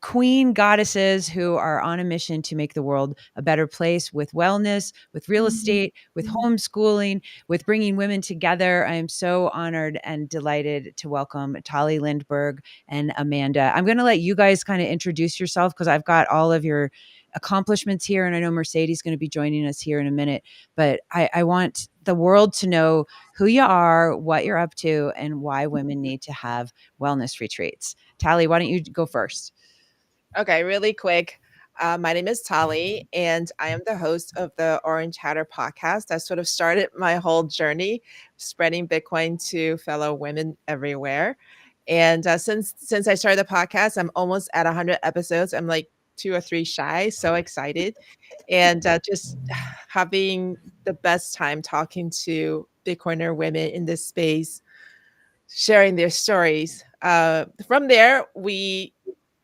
queen goddesses who are on a mission to make the world a better place with wellness, with real estate, with homeschooling, with bringing women together. I am so honored and delighted to welcome Tali Lindberg and Amanda. I'm going to let you guys kind of introduce yourself because I've got all of your accomplishments here, and I know Mercedes is going to be joining us here in a minute, but I want the world to know who you are, what you're up to, and why women need to have wellness retreats. Tali, why don't you go first? Okay, really quick. My name is Tali, and I am the host of the Orange Hatter podcast. That sort of started my whole journey spreading Bitcoin to fellow women everywhere. And since I started the podcast, I'm almost at 100 episodes. I'm like 2 or 3 shy. So excited, and just having the best time talking to Bitcoiner women in this space, sharing their stories. From there, we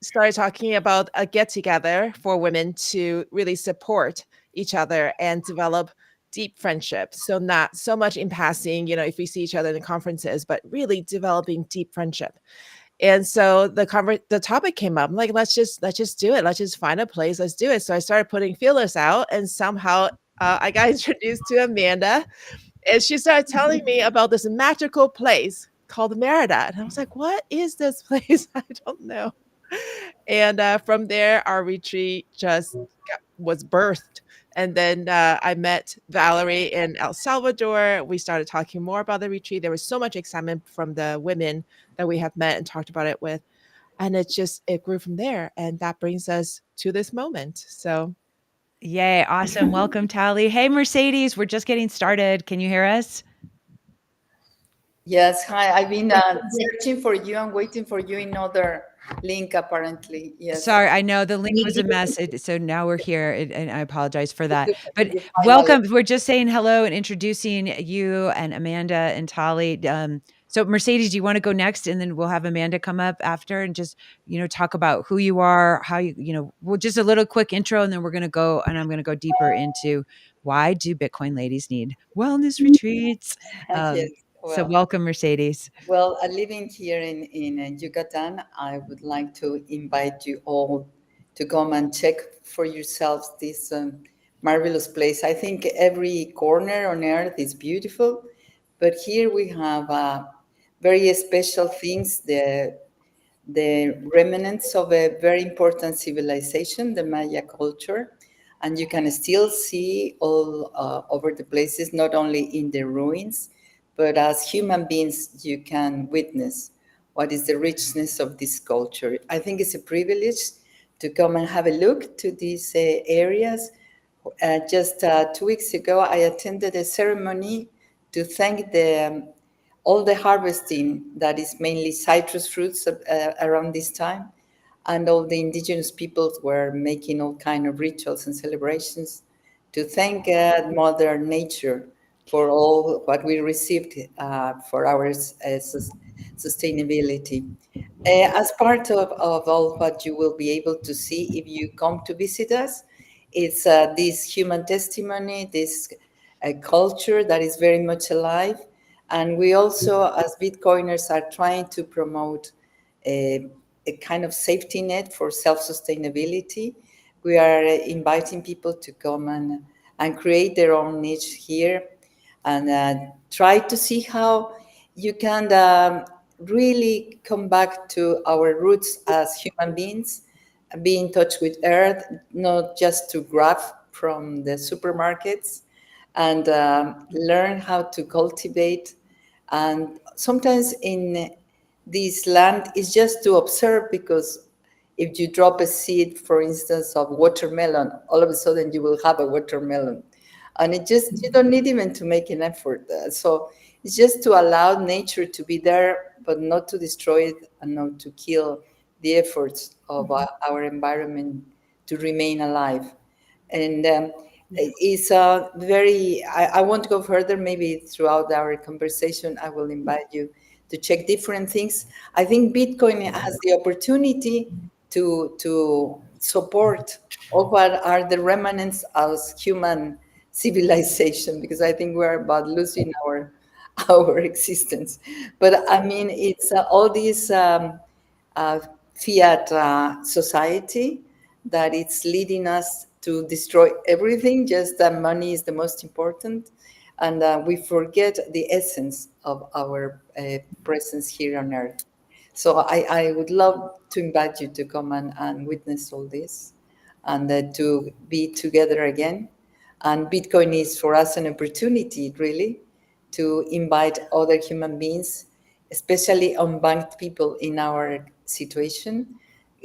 started talking about a get together for women to really support each other and develop deep friendships. So not so much in passing, if we see each other in conferences, but really developing deep friendship. And so the topic came up. I'm like, let's just do it. Let's just find a place. Let's do it. So I started putting feelers out, and somehow I got introduced to Amanda, and she started telling me about this magical place called Merida. And I was like, what is this place? I don't know. And from there, our retreat was birthed. And then I met Valerie in El Salvador. We started talking more about the retreat. There was so much excitement from the women that we have met and talked about it with. And it grew from there. And that brings us to this moment. So, Yay, awesome. Welcome, Tali. Hey, Mercedes, we're just getting started. Can you hear us? Yes, hi. I've been searching for you and waiting for you in other link, apparently. Yes. Sorry, I know the link was a mess. So now we're here, and I apologize for that. But You finally. welcome. We're just saying hello and introducing you and Amanda and Tali. So Mercedes, do you want to go next, and then we'll have Amanda come up after and just talk about who you are, how well, just a little quick intro, and then we're gonna go, and I'm gonna go deeper into why do Bitcoin ladies need wellness retreats. Yes. So Well, welcome, Mercedes. living here in Yucatan, I would like to invite you all to come and check for yourselves this marvelous place. I think every corner on earth is beautiful, but here we have very special things. The remnants of a very important civilization, the Maya culture. And you can still see all over the places, not only in the ruins, but as human beings, you can witness what is the richness of this culture. I think it's a privilege to come and have a look to these areas. Just 2 weeks ago, I attended a ceremony to thank all the harvesting that is mainly citrus fruits around this time, and all the indigenous peoples were making all kind of rituals and celebrations to thank Mother Nature for all what we received for our sustainability. As part of all what you will be able to see if you come to visit us, it's this human testimony, this culture that is very much alive. And we also, as Bitcoiners, are trying to promote a kind of safety net for self-sustainability. We are inviting people to come and create their own niche here and try to see how you can really come back to our roots as human beings, be in touch with earth, not just to grab from the supermarkets, and learn how to cultivate. And sometimes in this land is just to observe, because if you drop a seed, for instance, of watermelon, all of a sudden you will have a watermelon. And it just, you don't need even to make an effort. So it's just to allow nature to be there, but not to destroy it and not to kill the efforts of our environment to remain alive. And it's I won't go further. Maybe throughout our conversation, I will invite you to check different things. I think Bitcoin has the opportunity to support all what are the remnants of human civilization, because I think we're about losing our existence. But I mean, it's all these uh, fiat society that it's leading us to destroy everything, just that money is the most important. And we forget the essence of our presence here on earth. So I would love to invite you to come and witness all this and to be together again. And Bitcoin is for us an opportunity, really, to invite other human beings, especially unbanked people in our situation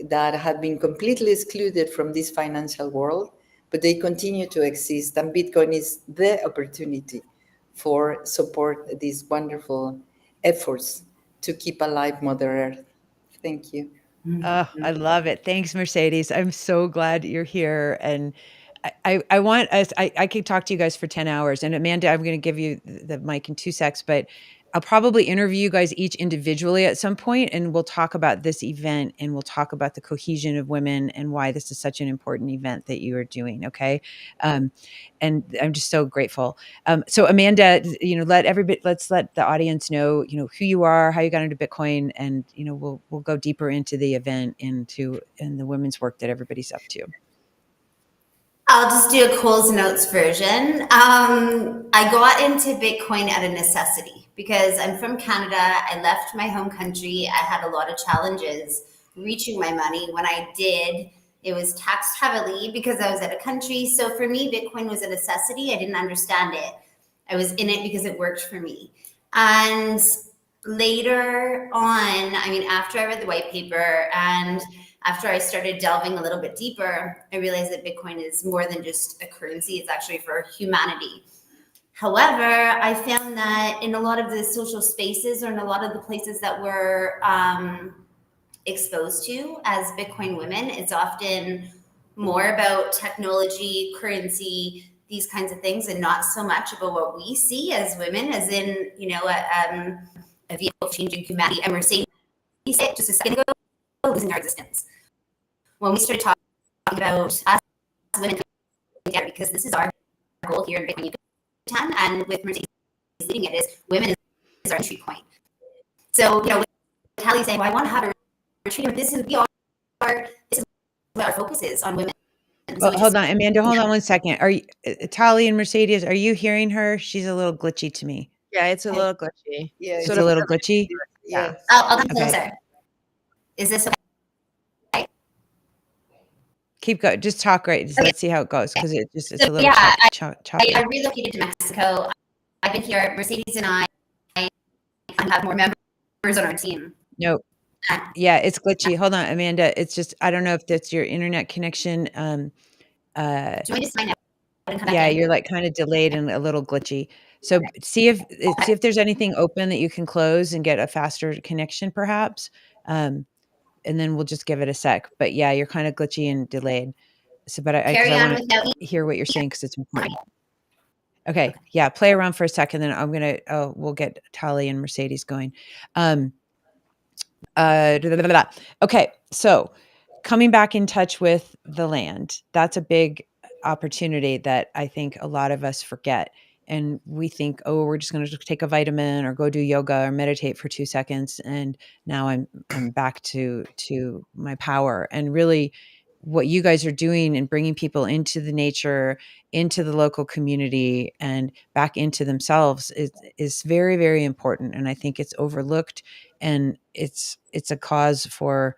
that have been completely excluded from this financial world, but they continue to exist. And Bitcoin is the opportunity for support these wonderful efforts to keep alive Mother Earth. Thank you. Oh, I love it. Thanks, Mercedes. I'm so glad you're here. And I want us, I could talk to you guys for 10 hours. And Amanda, I'm going to give you the mic in 2 secs, but I'll probably interview you guys each individually at some point, and we'll talk about this event, and we'll talk about the cohesion of women and why this is such an important event that you are doing. Okay. And I'm just so grateful. So Amanda, let's let the audience know, who you are, how you got into Bitcoin, and, we'll go deeper into the event, and the women's work that everybody's up to. I'll just do a Coles Notes version. I got into Bitcoin out of necessity because I'm from Canada. I left my home country. I had a lot of challenges reaching my money. When I did, it was taxed heavily because I was out of country. So for me, Bitcoin was a necessity. I didn't understand it. I was in it because it worked for me. And later on, after I read the white paper and after I started delving a little bit deeper, I realized that Bitcoin is more than just a currency. It's actually for humanity. However, I found that in a lot of the social spaces or in a lot of the places that we're exposed to as Bitcoin women, it's often more about technology, currency, these kinds of things, and not so much about what we see as women, as in, a vehicle changing humanity. And Mercedes said just a second ago, losing our existence. When we started talking about us women coming together, because this is our goal here in Bitcoin Yucatan, and with Mercedes leading it, is women is our entry point. So, with Tali saying, well, I want to have a retreat, this is what our focus is on women. Well, so hold on, Amanda, hold on 1 second. Are you, Tali and Mercedes, are you hearing her? She's a little glitchy to me. Yeah, it's a little glitchy. Yeah, it's a little glitchy. Yeah. I'll come closer. Is this okay? Keep going. Just talk right. Let's see how it goes, because it's a little choppy. I relocated to Mexico. I've been here. Mercedes and I have more members on our team. No. Yeah, it's glitchy. Hold on, Amanda. It's just, I don't know if that's your internet connection. Do you want me to sign up and come back Yeah, in? you're like kind of delayed and a little glitchy. So see if there's anything open that you can close and get a faster connection, perhaps. And then we'll just give it a sec. But yeah, you're kind of glitchy and delayed. So, but I want to hear what you're saying, because it's important. Okay. Yeah. Play around for a second. Then we'll get Tali and Mercedes going. Okay. So coming back in touch with the land, that's a big opportunity that I think a lot of us forget. And we think, oh, we're just going to take a vitamin or go do yoga or meditate for 2 seconds, and now I'm back to my power. And really, what you guys are doing and bringing people into the nature, into the local community, and back into themselves is very, very important. And I think it's overlooked, and it's a cause for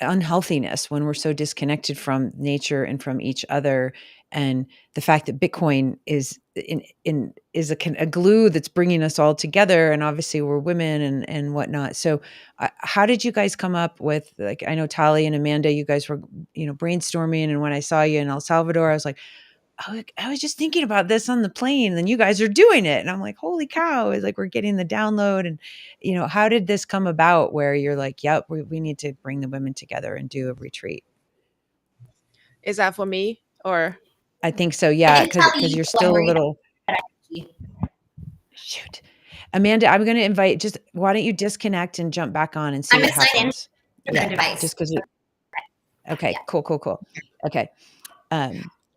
unhealthiness when we're so disconnected from nature and from each other. And the fact that Bitcoin is a glue that's bringing us all together, and obviously we're women and whatnot. So how did you guys come up with, like, I know Tali and Amanda, you guys were brainstorming, and when I saw you in El Salvador, I was like, I was just thinking about this on the plane, and you guys are doing it. And I'm like, holy cow, it's like we're getting the download. And, how did this come about where you're like, yep, we need to bring the women together and do a retreat? Is that for me or? I think so. Yeah. Because you're still a little. Shoot. Amanda, I'm going to invite, why don't you disconnect and jump back on and see what happens? Yeah, just because. Okay, yeah. Cool. Okay.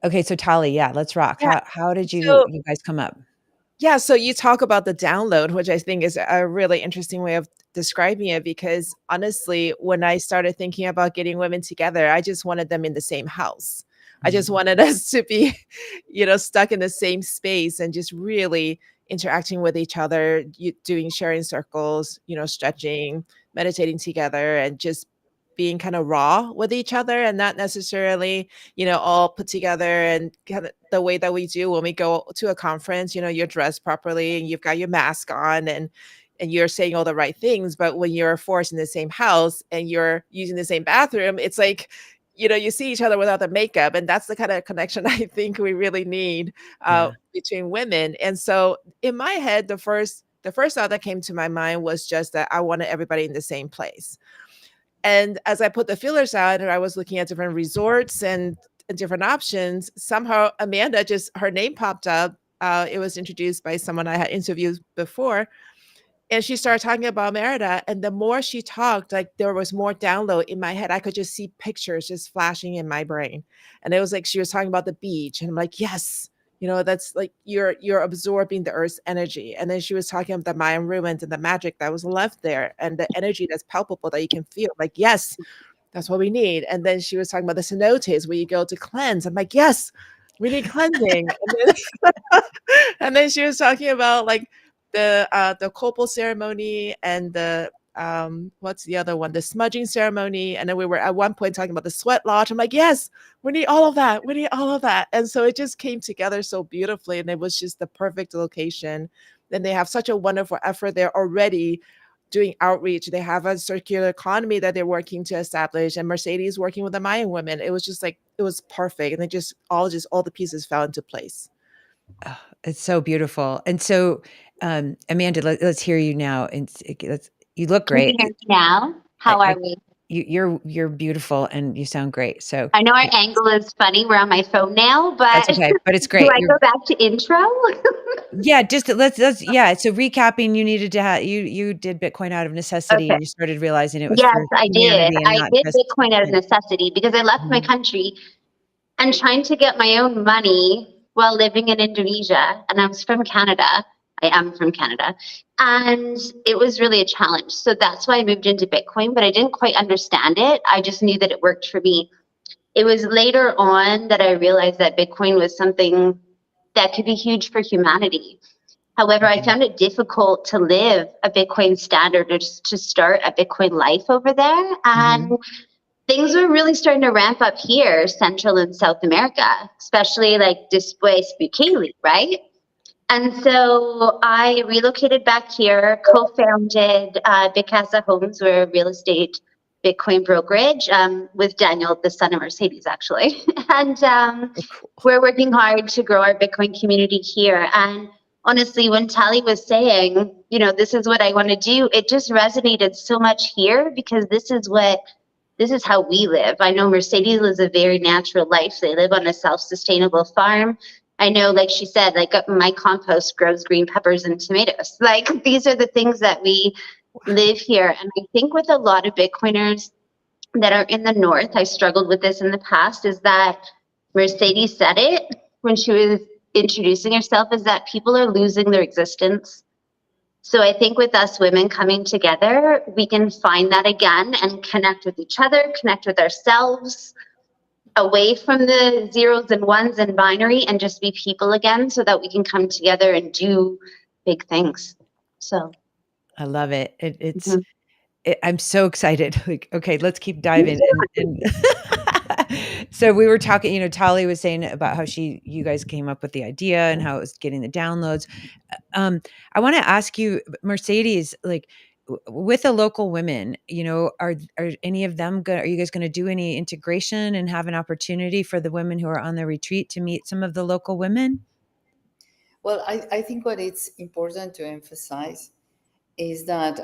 Okay, so Tali, yeah, let's rock. Yeah. How did you guys come up? Yeah, so you talk about the download, which I think is a really interesting way of describing it because honestly, when I started thinking about getting women together, I just wanted them in the same house. I just Mhm. wanted us to be, stuck in the same space and just really interacting with each other, doing sharing circles, stretching, meditating together, and just being kind of raw with each other and not necessarily all put together and kind of the way that we do when we go to a conference, you're dressed properly and you've got your mask on and you're saying all the right things. But when you're forced in the same house and you're using the same bathroom, it's like, you see each other without the makeup. And that's the kind of connection I think we really need Yeah. between women. And so in my head, the first thought that came to my mind was just that I wanted everybody in the same place. And as I put the feelers out and I was looking at different resorts and different options, somehow Amanda just her name popped up. It was introduced by someone I had interviewed before, and she started talking about Merida. And the more she talked, like there was more download in my head. I could just see pictures just flashing in my brain, and it was like she was talking about the beach, and I'm like, yes. That's like you're absorbing the earth's energy. And then she was talking about the Mayan ruins and the magic that was left there and the energy that's palpable that you can feel. Like, yes, that's what we need. And then she was talking about the cenotes where you go to cleanse. I'm like, yes, we need cleansing. And then she was talking about like the copal ceremony and the what's the other one? The smudging ceremony. And then we were at one point talking about the sweat lodge. I'm like, yes, we need all of that. We need all of that. And so it just came together so beautifully. And it was just the perfect location. And they have such a wonderful effort there already doing outreach. They have a circular economy that they're working to establish, and Mercedes working with the Mayan women. It was just like it was perfect, and it just all the pieces fell into place. Oh, it's so beautiful. And so, Amanda, let's hear you now. And you look Can you great. hear me now? I, How are I, we? you're beautiful and you sound great. So I know our angle is funny. We're on my phone now, that's but okay, but it's do great. I You're go back to intro? Yeah, just let's yeah. So recapping, you needed to have you did Bitcoin out of necessity, Okay. and you started realizing it was Yes, for I did. humanity and I not did just Bitcoin out of yeah. necessity because I left my Mhm. country and trying to get my own money while living in Indonesia. And I was from Canada. I am from Canada. And it was really a challenge. So that's why I moved into Bitcoin, but I didn't quite understand it. I just knew that it worked for me. It was later on that I realized that Bitcoin was something that could be huge for humanity. However, I Mhm. found it difficult to live a Bitcoin standard or just to start a Bitcoin life over there. And Mhm. things were really starting to ramp up here, Central and South America, especially like Después Bukele, right? And so I relocated back here, co-founded Big Casa Homes, we're a real estate Bitcoin brokerage with Daniel, the son of Mercedes, actually. And Oh, cool. we're working hard to grow our Bitcoin community here. And honestly, when Tali was saying, this is what I want to do, it just resonated so much here because this is how we live. I know Mercedes lives a very natural life. They live on a self-sustainable farm. I know, like she said, like my compost grows green peppers and tomatoes. Like these are the things that we live here. And I think with a lot of Bitcoiners that are in the North, I struggled with this in the past, is that Mercedes said it when she was introducing herself, is that people are losing their existence. So I think with us women coming together, we can find that again and connect with each other, connect with ourselves, away from the zeros and ones and binary, and just be people again so that we can come together and do big things. So, I love it. mhm. I'm so excited. Like, okay, let's keep diving. And so we were talking, Tali was saying about how you guys came up with the idea and how it was getting the downloads. I want to ask you, Mercedes, like with the local women, are any of them are you guys going to do any integration and have an opportunity for the women who are on the retreat to meet some of the local women? Well, I think what it's important to emphasize is that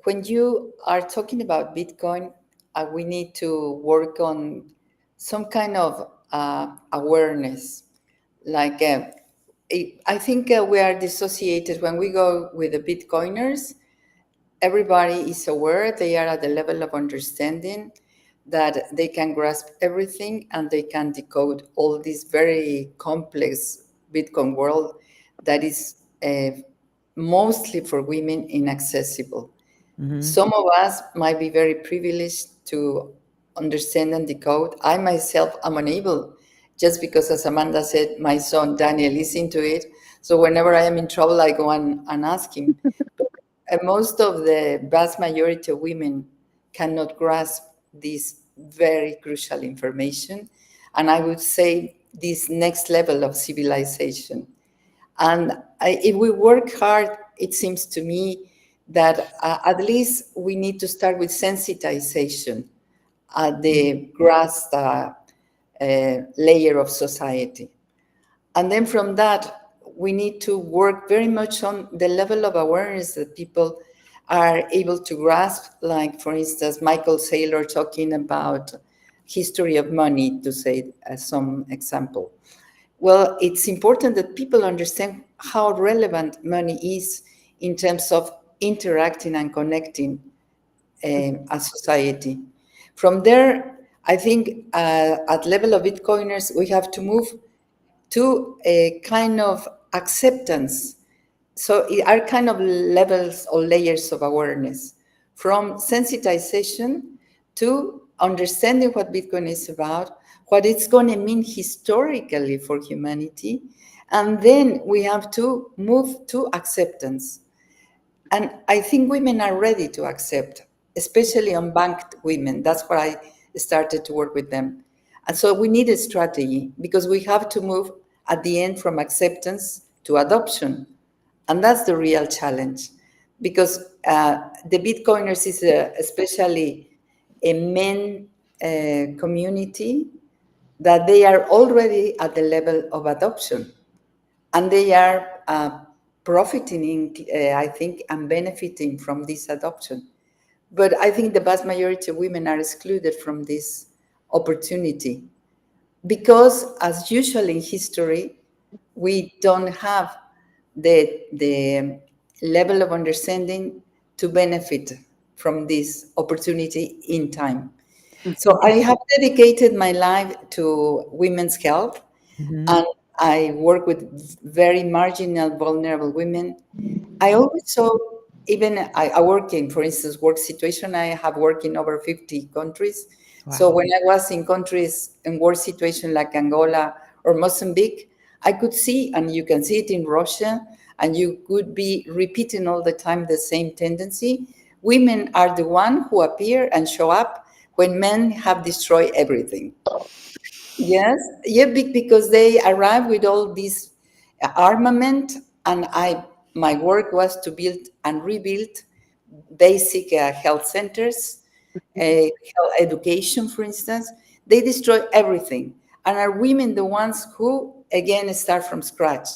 when you are talking about Bitcoin, we need to work on some kind of awareness. Like, I think we are dissociated when we go with the Bitcoiners. Everybody is aware, they are at the level of understanding that they can grasp everything and they can decode all this very complex Bitcoin world that is mostly for women inaccessible. Mhm. Some of us might be very privileged to understand and decode. I myself am unable, just because, as Amanda said, my son Daniel is into it. So whenever I am in trouble, I go and ask him. But most of the vast majority of women cannot grasp this very crucial information. And I would say this next level of civilization. And if we work hard, it seems to me that at least we need to start with sensitization at the grass layer of society. And then from that, we need to work very much on the level of awareness that people are able to grasp. Like, for instance, Michael Saylor talking about history of money, to say some example. Well, it's important that people understand how relevant money is in terms of interacting and connecting as society. From there, I think at level of Bitcoiners, we have to move to a kind of acceptance. So it are kind of levels or layers of awareness, from sensitization to understanding what Bitcoin is about, what it's going to mean historically for humanity, and then we have to move to acceptance. And I think women are ready to accept, especially unbanked women. That's why I started to work with them. And so we need a strategy, because we have to move at the end from acceptance to adoption. And that's the real challenge, because the Bitcoiners is especially a men community, that they are already at the level of adoption, and they are profiting, I think, and benefiting from this adoption. But I think the vast majority of women are excluded from this opportunity, because, as usual in history, we don't have the level of understanding to benefit from this opportunity in time. So I have dedicated my life to women's health, Mhm. and I work with very marginal, vulnerable women. I always saw, even I work in, for instance, work situation. I have worked in over 50 countries. So Wow. when I was in countries in war situation like Angola or Mozambique, I could see, and you can see it in Russia, and you could be repeating all the time the same tendency. Women are the one who appear and show up when men have destroyed everything. Yes, yeah, because they arrive with all this armament, and my work was to build and rebuild basic health centers, health education, for instance. They destroy everything, and are women the ones who again start from scratch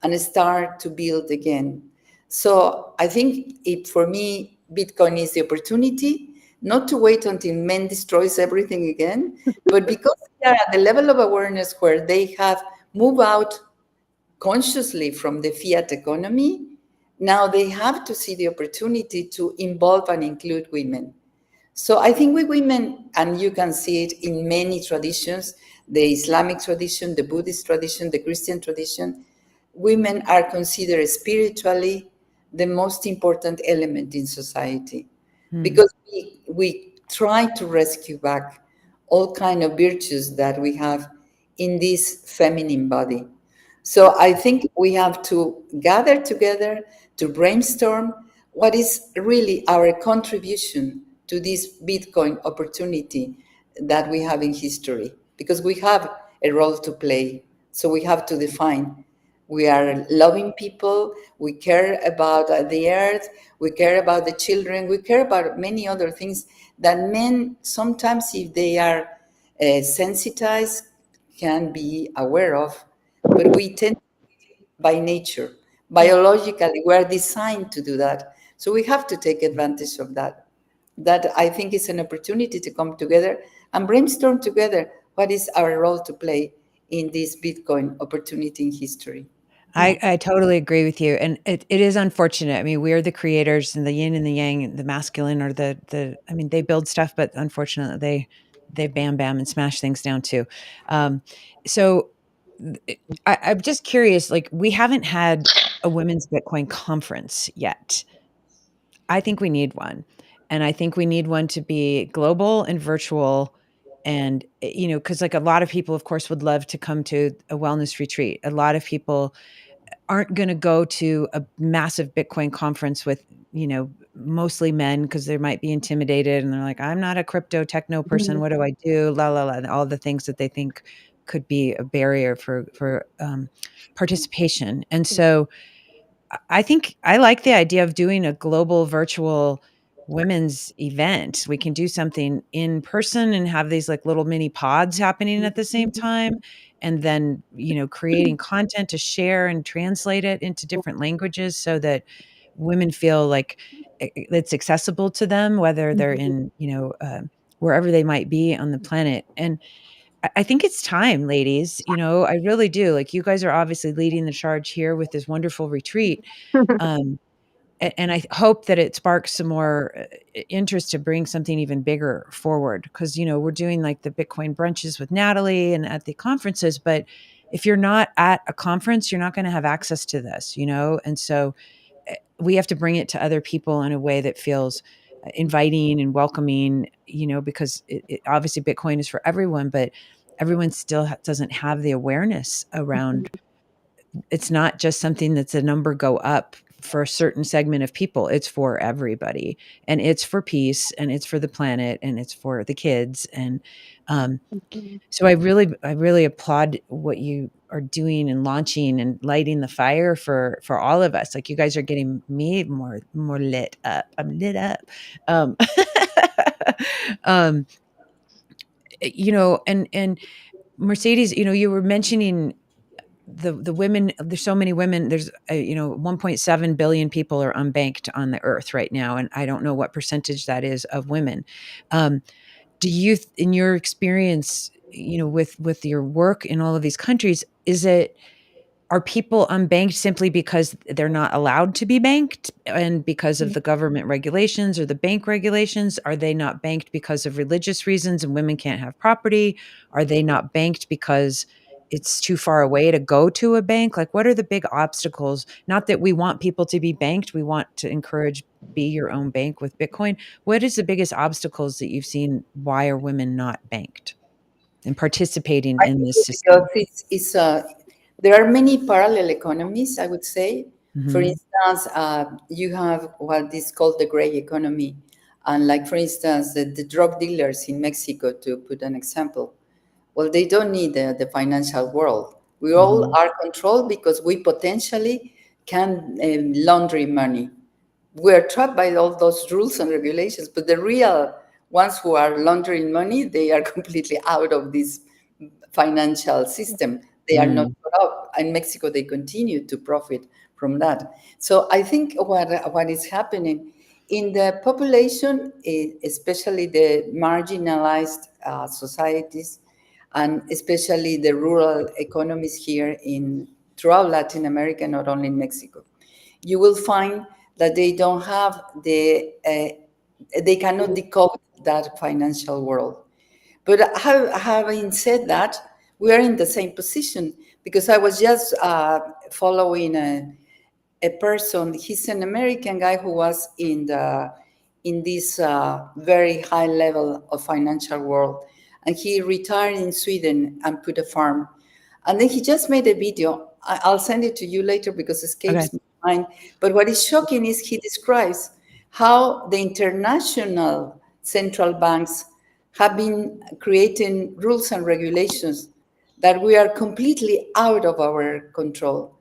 and start to build again. So I think it, for me, Bitcoin is the opportunity not to wait until men destroys everything again, but because they are at the level of awareness where they have moved out consciously from the fiat economy, now they have to see the opportunity to involve and include women. So I think with women, and you can see it in many traditions, the Islamic tradition, the Buddhist tradition, the Christian tradition, women are considered spiritually the most important element in society, Hmm. because we try to rescue back all kind of virtues that we have in this feminine body. So I think we have to gather together to brainstorm what is really our contribution to this Bitcoin opportunity that we have in history, because we have a role to play. So we have to define. We are loving people, we care about the earth, we care about the children, we care about many other things that men sometimes, if they are sensitized, can be aware of. But we tend, by nature, biologically, we're designed to do that. So we have to take advantage of that. That, I think, is an opportunity to come together and brainstorm together what is our role to play in this Bitcoin opportunity in history. I totally agree with you. And it is unfortunate. I mean, we're the creators, and the yin and the yang, the masculine are I mean, they build stuff, but unfortunately they bam bam and smash things down too. Um, so I'm just curious, like, we haven't had a women's Bitcoin conference yet. I think we need one. And I think we need one to be global and virtual. And, because like a lot of people, of course, would love to come to a wellness retreat. A lot of people aren't going to go to a massive Bitcoin conference with, mostly men because they might be intimidated and they're like, I'm not a crypto techno person. What do I do? La la la, and all the things that they think could be a barrier for participation. And so I think I like the idea of doing a global virtual women's event. We can do something in person and have these like little mini pods happening at the same time. And then, creating content to share and translate it into different languages so that women feel like it's accessible to them, whether they're in, wherever they might be on the planet. And I think it's time, ladies. I really do. Like, you guys are obviously leading the charge here with this wonderful retreat. Um, and I hope that it sparks some more interest to bring something even bigger forward. Because, we're doing like the Bitcoin brunches with Natalie and at the conferences. But if you're not at a conference, you're not going to have access to this, And so we have to bring it to other people in a way that feels inviting and welcoming, because obviously Bitcoin is for everyone, but everyone still doesn't have the awareness around. It's not just something that's a number go up for a certain segment of people. It's for everybody, and it's for peace, and it's for the planet, and it's for the kids. And so I really applaud what you are doing and launching and lighting the fire for all of us. Like, you guys are getting me more lit up. I'm lit up. Um, um, and Mercedes, you were mentioning the women. There's so many women. There's 1.7 billion people are unbanked on the earth right now, and I don't know what percentage that is of women. Do you, in your experience, with your work in all of these countries, are people unbanked simply because they're not allowed to be banked and because of the government regulations or the bank regulations? Are they not banked because of religious reasons and women can't have property? Are they not banked because it's too far away to go to a bank? Like, what are the big obstacles? Not that we want people to be banked. We want to encourage be your own bank with Bitcoin. What is the biggest obstacles that you've seen? Why are women not banked and participating I in think this it's because system? there are many parallel economies, I would say. For Mhm. instance, you have what is called the gray economy. And like, for instance, the drug dealers in Mexico, to put an example, well, they don't need the financial world. We all Mhm. are controlled because we potentially can launder money. We're trapped by all those rules and regulations, but the real ones who are laundering money, they are completely out of this financial system. They are not Mm. caught up. In Mexico, they continue to profit from that. So I think what is happening in the population, especially the marginalized societies, and especially the rural economies here in throughout Latin America, not only in Mexico, you will find that they don't have they cannot decode that financial world. But having said that, we are in the same position because I was just following a person. He's an American guy who was in this very high level of financial world, and he retired in Sweden and put a farm. And then he just made a video. I'll send it to you later because it Okay. escapes my mind. But what is shocking is he describes how the international central banks have been creating rules and regulations that we are completely out of our control.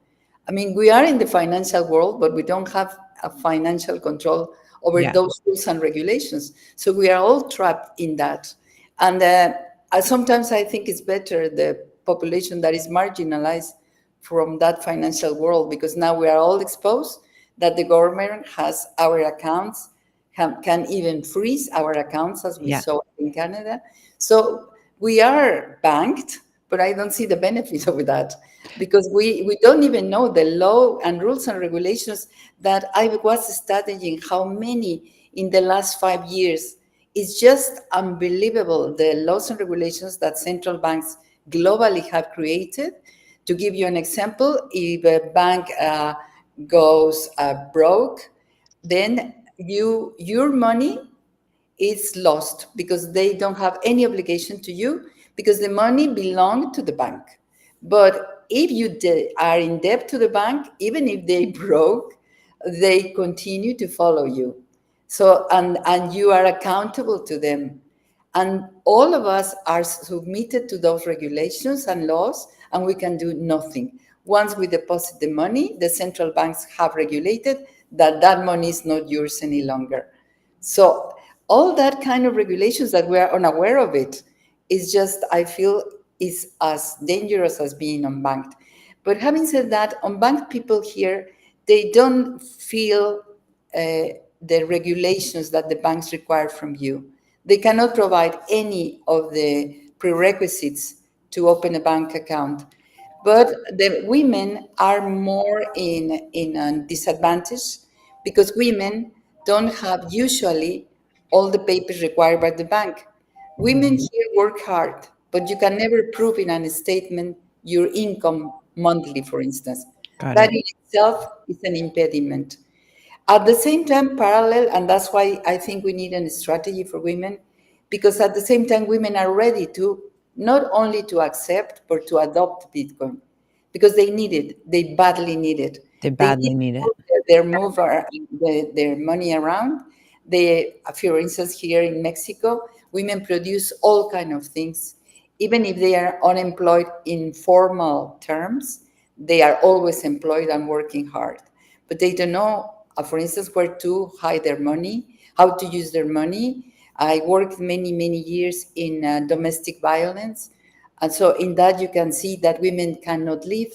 I mean, we are in the financial world, but we don't have a financial control over Yeah. those rules and regulations. So we are all trapped in that. And sometimes I think it's better the population that is marginalized from that financial world, because now we are all exposed that the government has our accounts, can even freeze our accounts, as we Yeah. saw in Canada. So we are banked, but I don't see the benefit of that because we don't even know the law and rules and regulations that I was studying how many in the last 5 years. It's just unbelievable, the laws and regulations that central banks globally have created To give you an example, if a bank goes broke, then your money is lost because they don't have any obligation to you because the money belonged to the bank. But if you are in debt to the bank, even if they broke, they continue to follow you. So and you are accountable to them. And all of us are submitted to those regulations and laws, and we can do nothing. Once we deposit the money, the central banks have regulated that that money is not yours any longer. So all that kind of regulations that we are unaware of it is just, I feel, is as dangerous as being unbanked. But having said that, unbanked people here, they don't feel the regulations that the banks require from you. They cannot provide any of the prerequisites to open a bank account. But the women are more in a disadvantage because women don't have usually all the papers required by the bank. Women here work hard, but you can never prove in a statement your income monthly, for instance. Got That it. in itself is an impediment. At the same time, parallel, and that's why I think we need a strategy for women, because at the same time, women are ready to not only to accept but to adopt Bitcoin because they need it. They badly need it. They They need badly need to it. move their money around. They, for instance, here in Mexico, women produce all kind of things. Even if they are unemployed in formal terms, they are always employed and working hard. But they don't know, for instance, where to hide their money, how to use their money. I worked many, many years in domestic violence. And so in that, you can see that women cannot live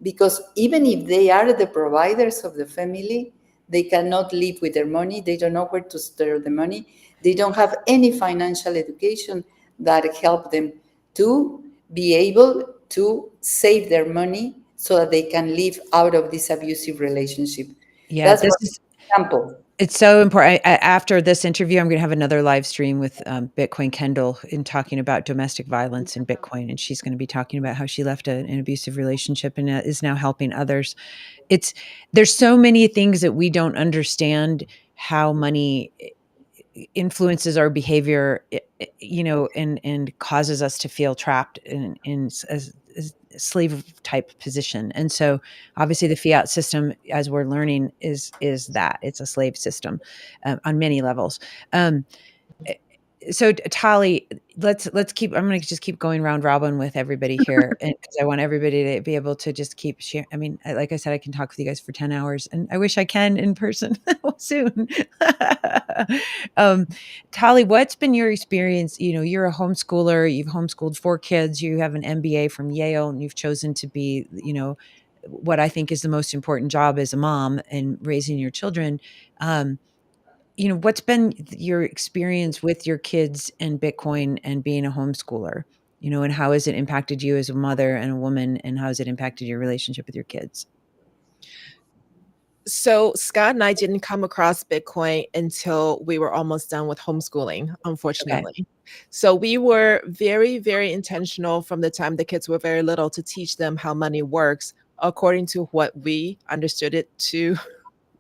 because even if they are the providers of the family, they cannot live with their money. They don't know where to store the money. They don't have any financial education that help them to be able to save their money so that they can live out of this abusive relationship. Yeah, That's this one is example. it's so important. After this interview, I'm going to have another live stream with Bitcoin Kendall in talking about domestic violence in Bitcoin, and she's going to be talking about how she left an abusive relationship and is now helping others. It's There's so many things that we don't understand how money influences our behavior, and causes us to feel trapped in a slave type position. And so obviously the fiat system, as we're learning, is that it's a slave system on many levels. Um, so Tali, let's keep. I'm going to just keep going round robin with everybody here, and because I want everybody to be able to just keep sharing. I mean, like I said, I can talk with you guys for 10 hours, and I wish I can in person soon. um, Tali, what's been your experience? You're a homeschooler. You've homeschooled 4 kids. You have an MBA from Yale, and you've chosen to be, what I think is the most important job as a mom and raising your children. Um, what's been your experience with your kids and Bitcoin and being a homeschooler, and how has it impacted you as a mother and a woman, and how has it impacted your relationship with your kids? So Scott and I didn't come across Bitcoin until we were almost done with homeschooling, Okay. unfortunately. So we were very, very intentional from the time the kids were very little to teach them how money works according to what we understood it to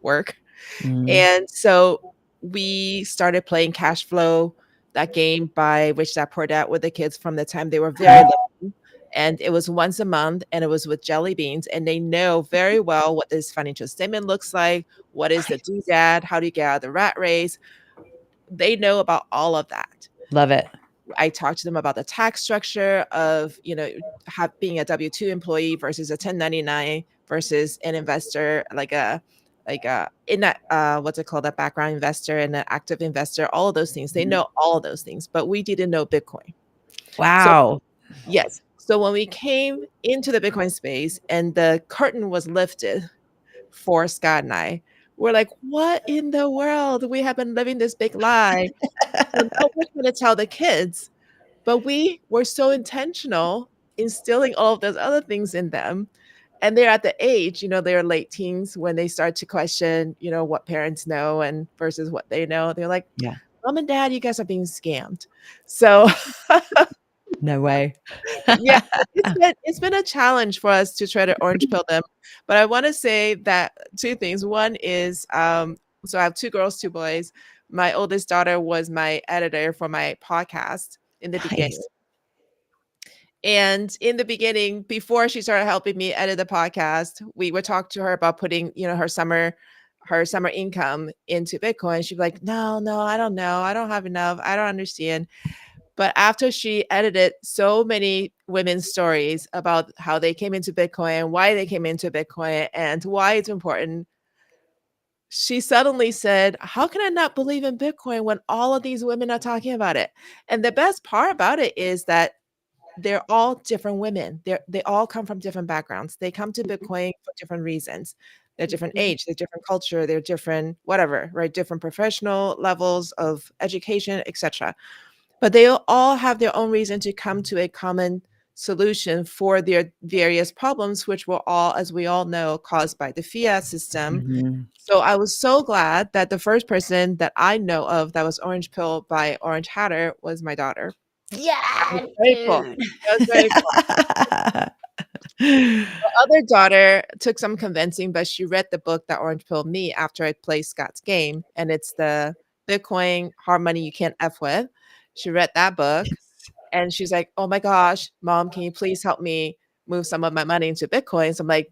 work. Mm. And so we started playing cash flow, that game by Rich Dad Poor Dad with the kids from the time they were very little. And it was once a month and it was with jelly beans. And they know very well what this financial statement looks like. What is the doodad? How do you get out of the rat race? They know about all of that. Love it. I talked to them about the tax structure of, being a W-2 employee versus a 1099 versus an investor, like a in that what's it called, that background investor and an active investor, all of those things. They know all of those things, but we didn't know Bitcoin. So Wow. yes. So when we came into the Bitcoin space and the curtain was lifted for Scott and I, we're like, what in the world? We have been living this big lie. So now we're going to tell the kids, but we were so intentional instilling all of those other things in them. And they're at the age, they're late teens when they start to question, what parents know and versus what they know. They're like, Yeah. Mom and Dad, you guys are being scammed. So No way. Yeah, it's been a challenge for us to try to orange pill them, but I wanna say that 2 things. One is, so I have 2 girls, 2 boys. My oldest daughter was my editor for my podcast in the beginning. Nice. And in the beginning, before she started helping me edit the podcast, we would talk to her about putting, her summer income into Bitcoin. She'd be like, "No, no, I don't know. I don't have enough. I don't understand." But after she edited so many women's stories about how they came into Bitcoin, why they came into Bitcoin, and why it's important, she suddenly said, "How can I not believe in Bitcoin when all of these women are talking about it?" And the best part about it is that they're all different women. They all come from different backgrounds. They come to Bitcoin for different reasons. They're different Mhm. age, they're different culture, they're different whatever, right? Different professional levels of education, etc. But they all have their own reason to come to a common solution for their various problems, which were all, as we all know, caused by the fiat system. Mhm. So I was so glad that the first person that I know of that was orange pilled by Orange Hatter was my daughter. I was Yeah, very cool. dude. That was very cool. Other daughter took some convincing, but she read the book that orange pilled me after I played Scott's game, and it's the Bitcoin Hard Money You Can't F With. She read that book and she's like, "Oh my gosh, mom, can you please help me move some of my money into Bitcoin?" So I'm like,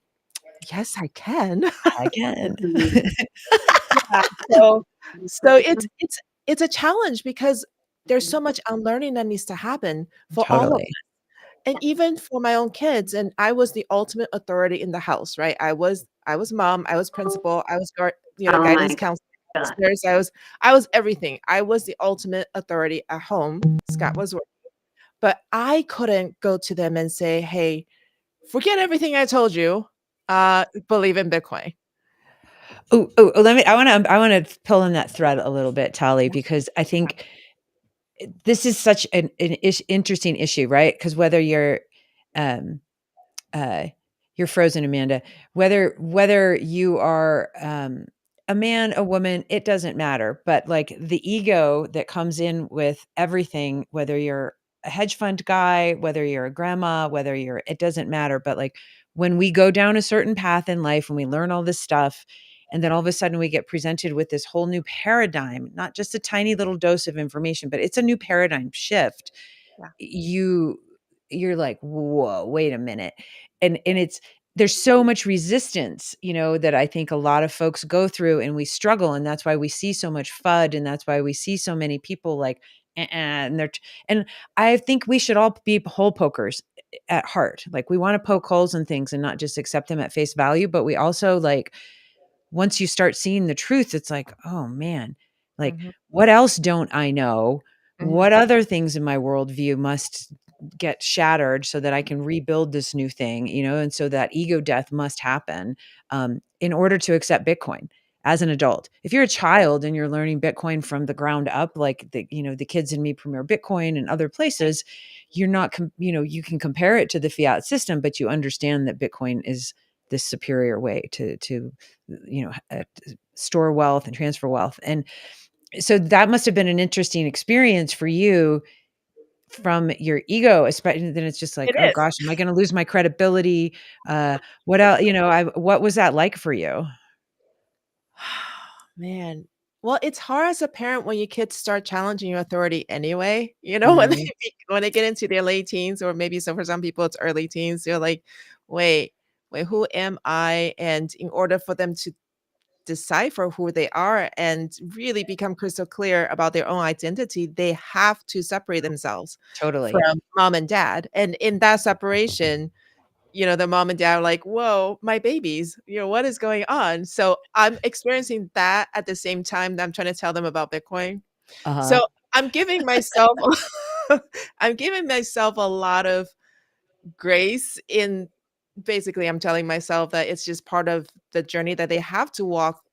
"Yes, I can." I can. Yeah. So it's a challenge because there's so much unlearning that needs to happen for all of Totally. and even for my own kids, and I was the ultimate authority in the house, right? I was mom, I was principal, I was Oh my guidance counselor, I was God. nurse, I was everything. I was the ultimate authority at home. Scott was working, but I couldn't go to them and say, "Hey, forget everything I told you. Believe in Bitcoin." Let me I wanna pull on that thread a little bit, Tali, because I think this is such an interesting issue, right? Because whether um, uh, you're frozen, Amanda. Whether you are a man, a woman, it doesn't matter. But like the ego that comes in with everything, whether you're a hedge fund guy, whether you're a grandma, it doesn't matter. But like when we go down a certain path in life, when we learn all this stuff, and then all of a sudden we get presented with this whole new paradigm, not just a tiny little dose of information, but it's a new paradigm shift. Yeah. You you're like, whoa, wait a minute. And it's there's so much resistance, that I think a lot of folks go through and we struggle. And that's why we see so much FUD. And that's why we see so many people like, and and I think we should all be hole pokers at heart. Like we want to poke holes in things and not just accept them at face value. But we also like, once you start seeing the truth, it's like, oh man, like Mhm, what else don't I know? mhm, What other things in my worldview must get shattered so that I can rebuild this new thing, and so that ego death must happen in order to accept Bitcoin as an adult. If you're a child and you're learning Bitcoin from the ground up, like the kids in Me Premier Bitcoin and other places, you're not, you can compare it to the fiat system, but you understand that Bitcoin is this superior way to store wealth and transfer wealth. And so that must have been an interesting experience for you from your ego, especially then it's just like, It oh is. gosh, am I going to lose my credibility? What else, what was that like for you? Man. Well, it's hard as a parent when your kids start challenging your authority anyway. When they Mhm. when they get into their late teens, or maybe for some people it's early teens, they're like, "Wait, wait, who am I?" And in order for them to decipher who they are and really become crystal clear about their own identity, they have to separate themselves Totally. from mom and dad. And in that separation, the mom and dad are like, "Whoa, my babies, what is going on?" So I'm experiencing that at the same time that I'm trying to tell them about Bitcoin. Uh-huh. So I'm giving myself I'm giving myself a lot of grace in basically I'm telling myself that it's just part of the journey that they have to walk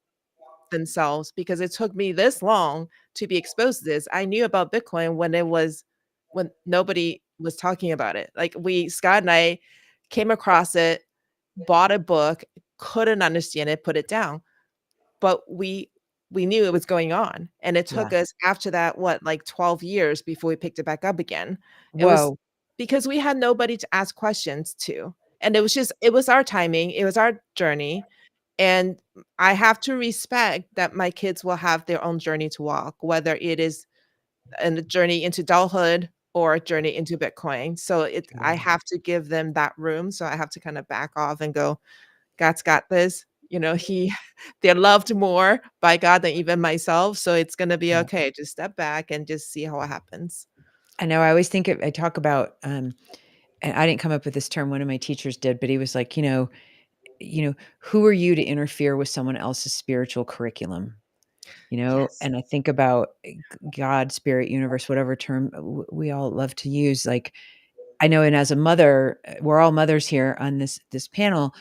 themselves because it took me this long to be exposed to this. I knew about Bitcoin when nobody was talking about it. Like Scott and I came across it, bought a book, couldn't understand it, put it down. But we knew it was going on. And it Yeah. took us after that, what, like 12 years before we picked it back up again. It was Whoa. because we had nobody to ask questions to. And it was our timing, it was our journey. And I have to respect that my kids will have their own journey to walk, whether it is a journey into adulthood or a journey into Bitcoin. So I Sure. have to give them that room. So I have to kind of back off and go, God's got this. They're loved more by God than even myself. So it's going to be Yeah. okay. Just step back and just see how it happens. I know I always I talk about, and I didn't come up with this term, one of my teachers did, but he was like, who are you to interfere with someone else's spiritual curriculum? Yes. And I think about God, spirit, universe, whatever term we all love to use. Like, I know, and as a mother, we're all mothers here on this panel.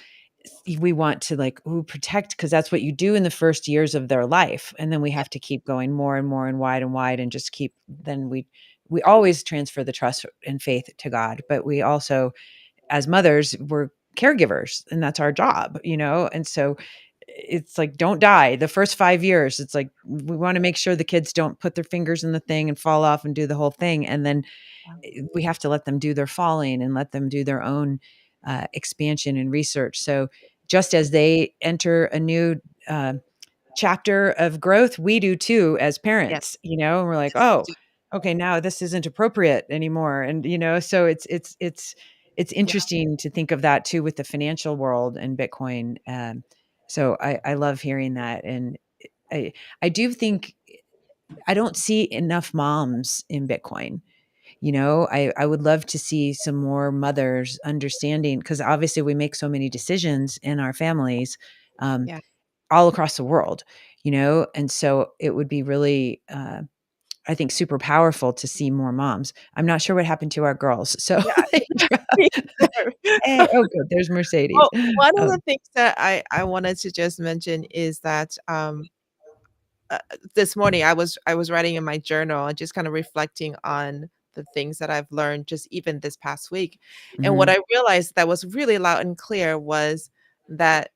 We want to like protect, because that's what you do in the first years of their life, and then we have to keep going more and more and wide, and just keep. Then we always transfer the trust and faith to God, but we also, as mothers, we're caregivers, and that's our job, and so it's like, don't die the first 5 years. It's like we want to make sure the kids don't put their fingers in the thing and fall off and do the whole thing, and then we have to let them do their falling and let them do their own expansion and research. So just as they enter a new uh, chapter of growth, we do too as Yes. parents, and we're like, Yes. oh, okay, now this isn't appropriate anymore. And, so it's Yeah. interesting to think of that too with the financial world and Bitcoin. So I love hearing that. And I, I do think I don't see enough moms in Bitcoin. I would love to see some more mothers understanding, because obviously we make so many decisions in our families, um, Yeah. all across the world, and so it would be really, I think, super powerful to see more moms. I'm not sure what happened to our girls. So, Yeah. Me either. hey, oh, good. There's Mercedes. Well, one of the Um, things that I wanted to just mention is that this morning I was writing in my journal and just kind of reflecting on the things that I've learned just even this past week. And what mhm, I realized that was really loud and clear was that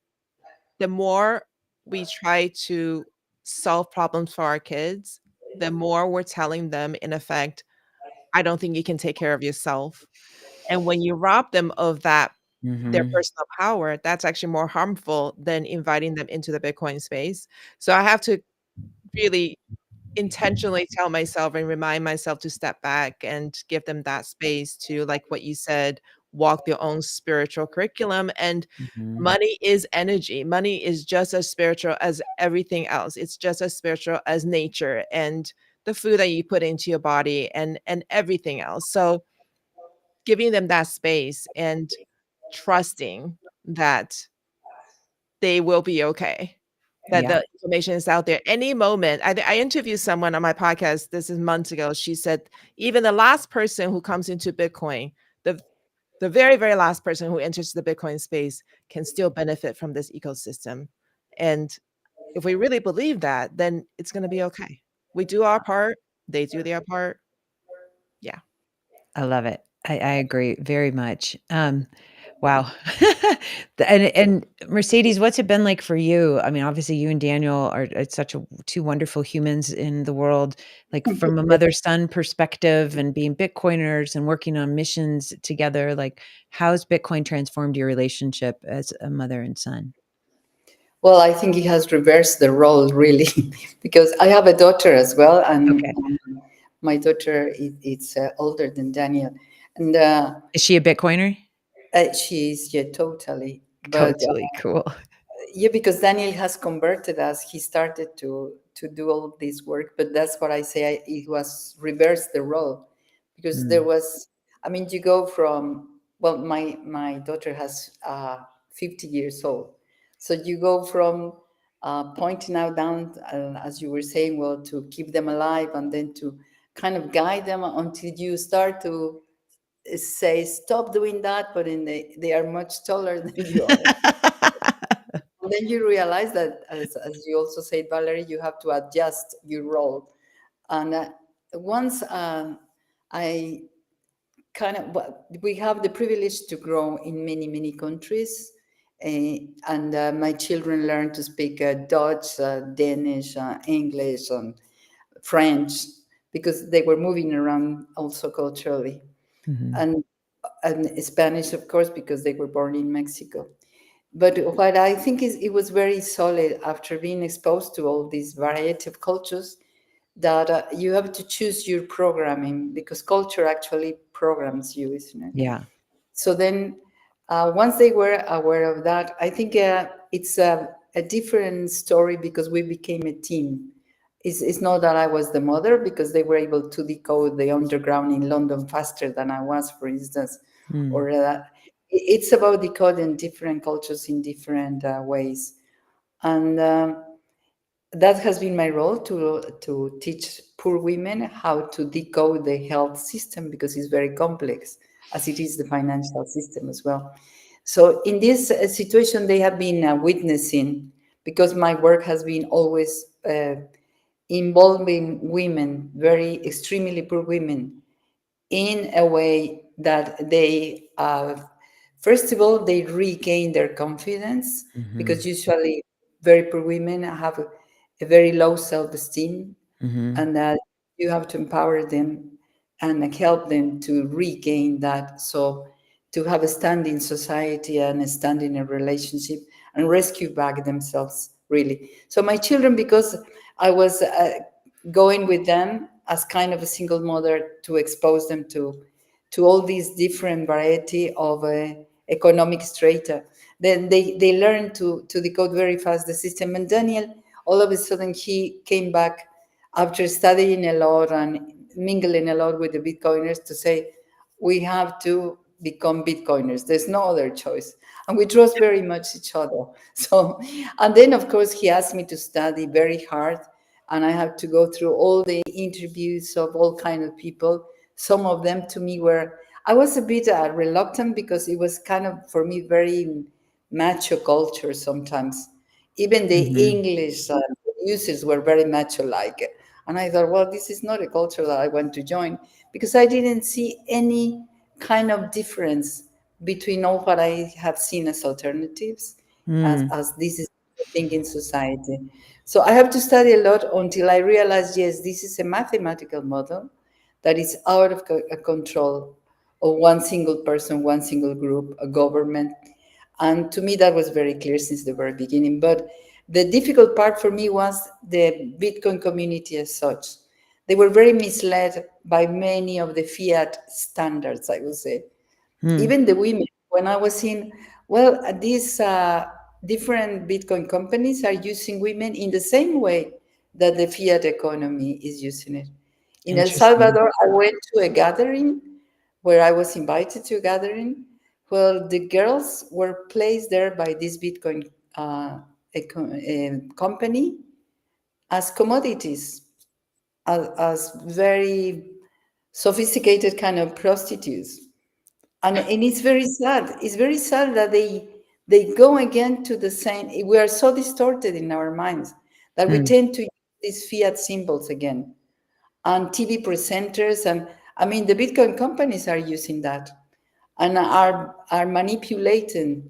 the more we try to solve problems for our kids, the more we're telling them, in effect, I don't think you can take care of yourself. And when you rob them of that, their mhm. personal power, that's actually more harmful than inviting them into the Bitcoin space. So I have to really intentionally tell myself and remind myself to step back and give them that space to, like what you said, walk their own spiritual curriculum. And Mhm. money is energy. Money is just as spiritual as everything else. It's just as spiritual as nature and the food that you put into your body and everything else. So giving them that space and trusting that they will be okay, that Yeah. the information is out there. Any moment, I interviewed someone on my podcast, this is months ago. She said, even the last person who comes into Bitcoin, the the very, very last person who enters the Bitcoin space can still benefit from this ecosystem. And if we really believe that, then it's going to be okay. We do our part, they do their part. Yeah. I love it. I agree very much. Wow. And Mercedes, what's it been like for you? I mean, obviously you and Daniel are such two wonderful humans in the world, like from a mother-son perspective, and being Bitcoiners and working on missions together. Like, how's Bitcoin transformed your relationship as a mother and son? Well, I think it has reversed the role really, because I have a daughter as well, and Okay. my daughter is older than Daniel, and Is she a Bitcoiner? she's, yeah, totally. But Totally cool. yeah, because Daniel has converted us. He started to do all of this work, but that's what I say. It was reverse the role, because there Mm. was. I mean, you go from, well, my daughter has 50 years old, so you go from pointing out down, as you were saying, well, to keep them alive, and then to kind of guide them until you start to say stop doing that, but they are much taller than you are. And then you realize that, as you also said, Valerie, you have to adjust your role. And once I kind of, well, we have the privilege to grow in many, many countries. And my children learn to speak Dutch, Danish, English, and French, because they were moving around also culturally. Mhm. and Spanish, of course, because they were born in Mexico. But what I think is it was very solid after being exposed to all these variety of cultures, that you have to choose your programming, because culture actually programs you, isn't it? Yeah. So then, once they were aware of that, I think it's a different story, because we became a team. It's not that I was the mother, because they were able to decode the underground in London faster than I was, for instance, Mm. or it's about decoding different cultures in different ways. And that has been my role, to teach poor women how to decode the health system, because it's very complex, as it is the financial system as well. So in this situation, they have been witnessing, because my work has been always involving women, very extremely poor women, in a way that they, first of all, they regain their confidence, Mhm. because usually very poor women have a very low self-esteem, Mhm. and that you have to empower them and help them to regain that. So to have a stand in society and a stand in a relationship and rescue back themselves, really. So my children, because I was going with them as kind of a single mother, to expose them to all these different variety of economic strata, then they learn to decode very fast the system. And Daniel, all of a sudden, he came back after studying a lot and mingling a lot with the Bitcoiners, to say, we have to become Bitcoiners. There's no other choice. And we trust very much each other. So, and then of course, he asked me to study very hard. And I had to go through all the interviews of all kind of people. Some of them to me were, I was a bit reluctant, because it was kind of, for me, very macho culture sometimes. Even the Mhm. English users were very macho like. And I thought, well, this is not a culture that I want to join, because I didn't see any kind of difference between all what I have seen as alternatives, Mm. as this is the thing in society. So I have to study a lot until I realized, yes, this is a mathematical model that is out of control of one single person, one single group, a government. And to me, that was very clear since the very beginning. But the difficult part for me was the Bitcoin community as such. They were very misled by many of the fiat standards, I would say. Mm. Even the women, when I was in, well, these different Bitcoin companies are using women in the same way that the fiat economy is using it. In El Interesting. Salvador, I went to a gathering where I was invited to a gathering. Well, the girls were placed there by this Bitcoin company as commodities, as very sophisticated kind of prostitutes. And it's very sad. It's very sad that they go again to the same. We are so distorted in our minds that we Mm. tend to use these fiat symbols again. And TV presenters, and I mean, the Bitcoin companies are using that, and are manipulating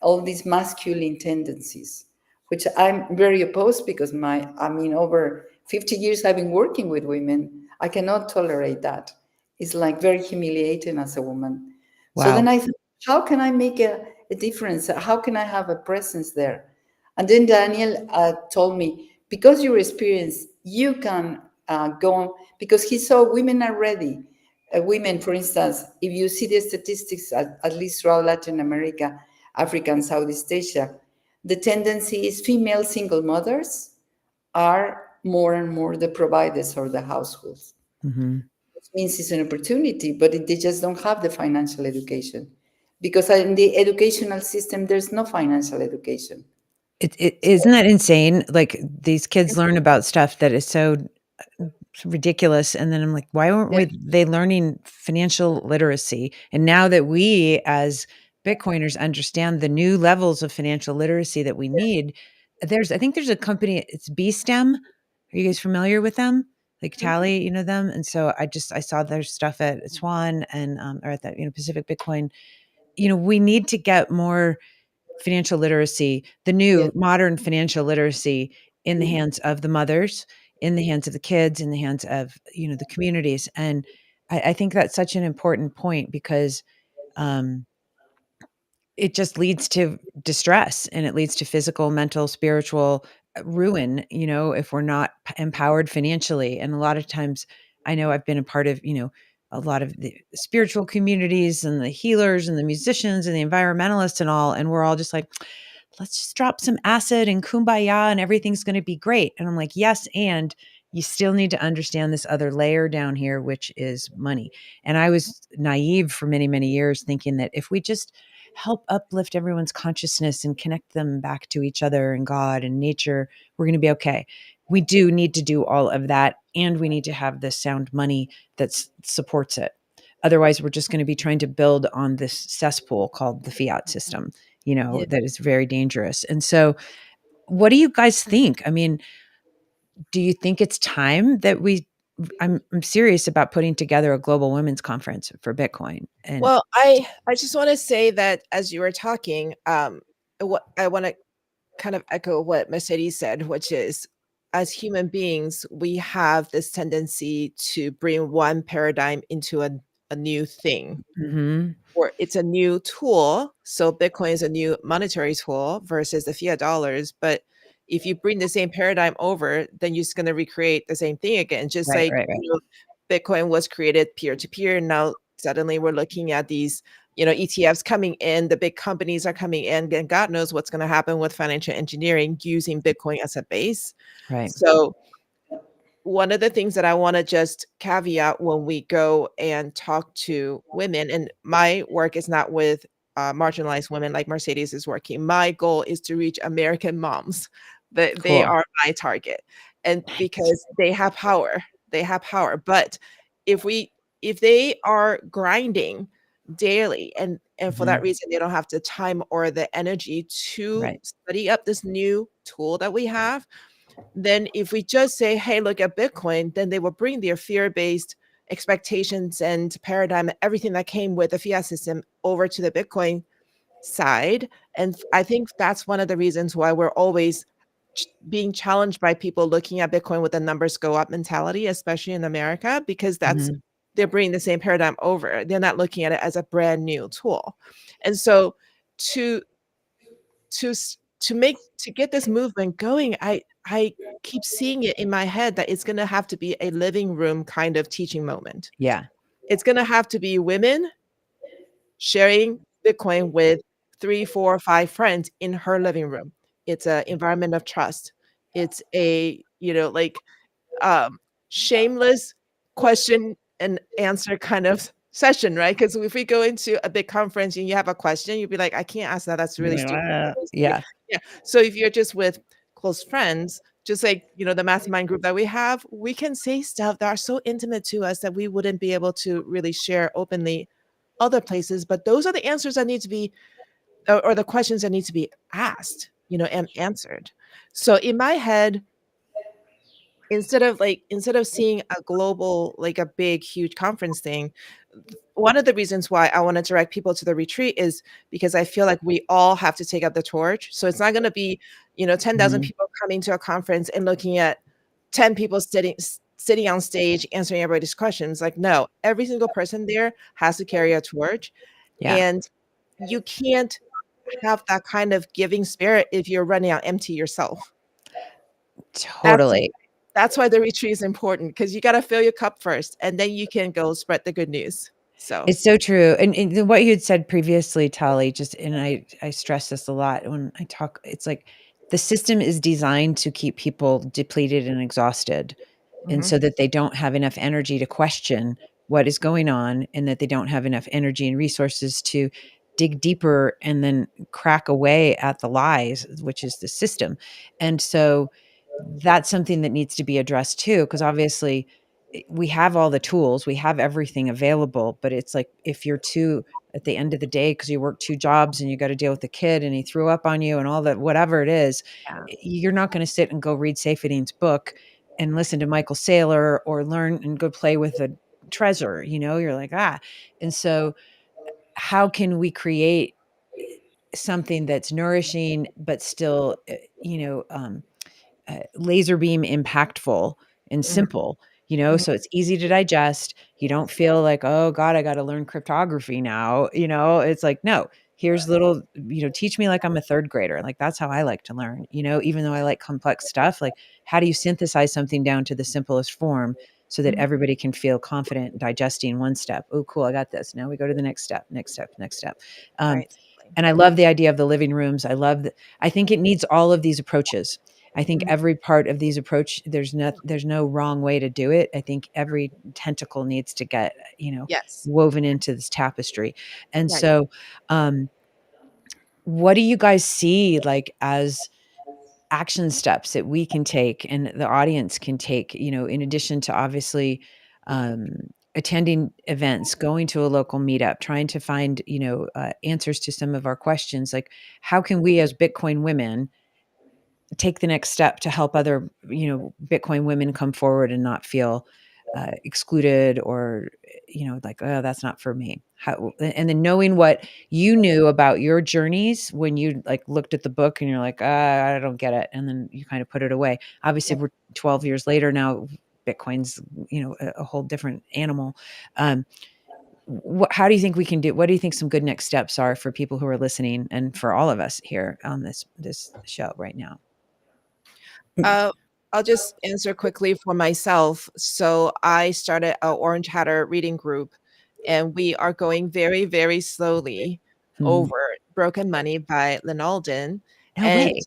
all these masculine tendencies, which I'm very opposed, because over 50 years I've been working with women. I cannot tolerate that. It's like very humiliating as a woman. So then Wow. I thought, how can I make a difference? How can I have a presence there? And then Daniel told me, because your experience, you can go on, because he saw women are ready. Women, for instance, if you see the statistics, at least throughout Latin America, Africa, and Southeast Asia, the tendency is female single mothers are more and more the providers of the households. Mhm. Which means it's an opportunity, but they just don't have the financial education. Because in the educational system, there's no financial education. It So, isn't that insane? Like, these kids learn about stuff that is so ridiculous, and then I'm like, why weren't yeah, they learning financial literacy? And now that we as Bitcoiners understand the new levels of financial literacy that we need, I think there's a company, it's BSTEM. Are you guys familiar with them? Like Tali, you know them? And so I saw their stuff at Swan and or at the Pacific Bitcoin. We need to get more financial literacy, the yeah. new modern financial literacy, in the hands of the mothers, in the hands of the kids, in the hands of, the communities. And I think that's such an important point because um, it just leads to distress and it leads to physical, mental, spiritual ruin, if we're not empowered financially. And a lot of times I know I've been a part of, a lot of the spiritual communities and the healers and the musicians and the environmentalists and all. And we're all just like, let's just drop some acid and kumbaya and everything's going to be great. And I'm like, yes. And you still need to understand this other layer down here, which is money. And I was naive for many, many years thinking that if we just help uplift everyone's consciousness and connect them back to each other and God and nature, we're going to be okay. We do need to do all of that. And we need to have this sound money that supports it. Otherwise, we're just going to be trying to build on this cesspool called the fiat system, Yeah. that is very dangerous. And so, what do you guys think? I mean, do you think it's time that I'm serious about putting together a global women's conference for Bitcoin? And Well, I just want to say that as you were talking, what I want to kind of echo what Mercedes said, which is as human beings, we have this tendency to bring one paradigm into a new thing, mhm, or it's a new tool. So Bitcoin is a new monetary tool versus the fiat dollars. But if you bring the same paradigm over, then you're just going to recreate the same thing again. Just right, like, right, right, Bitcoin was created peer to peer. Now suddenly we're looking at these, ETFs coming in, the big companies are coming in, and God knows what's going to happen with financial engineering using Bitcoin as a base. right. So one of the things that I want to just caveat when we go and talk to women, and my work is not with marginalized women like Mercedes is working. My goal is to reach American moms. That they Cool. are my target, and Nice. because they have power. But if we if they are grinding daily, and for that Mhm, reason they don't have the time or the energy to right, study up this new tool that we have, then if we just say, hey, look at Bitcoin, then they will bring their fear-based expectations and paradigm, everything that came with the fiat system over to the Bitcoin side. And I think that's one of the reasons why we're always being challenged by people looking at Bitcoin with the numbers go up mentality, especially in America, because mhm, they're bringing the same paradigm over. They're not looking at it as a brand new tool. And so to to get this movement going, I keep seeing it in my head that it's going to have to be a living room kind of teaching moment. yeah, It's going to have to be women sharing Bitcoin with 3, 4, 5 friends in her living room. It's an environment of trust. It's a, like, um, shameless question and answer kind of session, right? Because if we go into a big conference and you have a question, you'd be like, I can't ask that. That's really stupid. yeah, Yeah. So if you're just with close friends, just like, the mastermind group that we have, we can say stuff that are so intimate to us that we wouldn't be able to really share openly other places. But those are the answers that need to be, or the questions that need to be asked, and answered. So in my head, instead of seeing a global, like a big huge conference thing, one of the reasons why I want to direct people to the retreat is because I feel like we all have to take up the torch. So it's not going to be 10,000 mhm, people coming to a conference and looking at 10 people sitting on stage answering everybody's questions. Like, no, every single person there has to carry a torch, yeah, and you can't have that kind of giving spirit if you're running out empty yourself. That's totally. that's why the retreat is important, because you got to fill your cup first, and then you can go spread the good news. So, It's so true. And then what you had said previously, Tali, just and I stress this a lot when I talk, it's like the system is designed to keep people depleted and exhausted. And mhm. so that they don't have enough energy to question what is going on and that they don't have enough energy and resources to dig deeper and then crack away at the lies, which is the system. And so that's something that needs to be addressed too, because obviously we have all the tools, we have everything available, but it's like if you're too at the end of the day because you work two jobs and you got to deal with the kid and he threw up on you and all that, whatever it is, Yeah. you're not going to sit and go read Seyfedin's book and listen to Michael Saylor or learn and go play with a treasure. You're like, and so how can we create something that's nourishing but still laser beam impactful and Mhm. simple, Mhm. so it's easy to digest. You don't feel like, oh God, I got to learn cryptography now. It's like, no, here's little, teach me like I'm a third grader. Like that's how I like to learn, even though I like complex stuff. Like, how do you synthesize something down to the simplest form so that Mhm. everybody can feel confident digesting one step? Oh, cool, I got this. Now we go to the next step, next step, next step. Um, Right. and I love the idea of the living rooms. I think it needs all of these approaches. I think Mhm. every part of these approach, there's no wrong way to do it. I think every tentacle needs to get, Yes. woven into this tapestry. And Right. so, um, what do you guys see like as action steps that we can take and the audience can take, in addition to obviously attending events, going to a local meetup, trying to find, answers to some of our questions? Like, how can we as Bitcoin women take the next step to help other, Bitcoin women come forward and not feel excluded or, like, oh, that's not for me. How, and then knowing what you knew about your journeys when you like looked at the book and you're like, I don't get it. And then you kind of put it away. Obviously we're 12 years later now. Bitcoin's, a whole different animal. Um, how do you think we can do, what do you think some good next steps are for people who are listening and for all of us here on this show right now? Uh, I'll just answer quickly for myself. So I started a Orange Hatter reading group, and we are going very, very slowly Mhm. over Broken Money by Lynn Alden. No And way.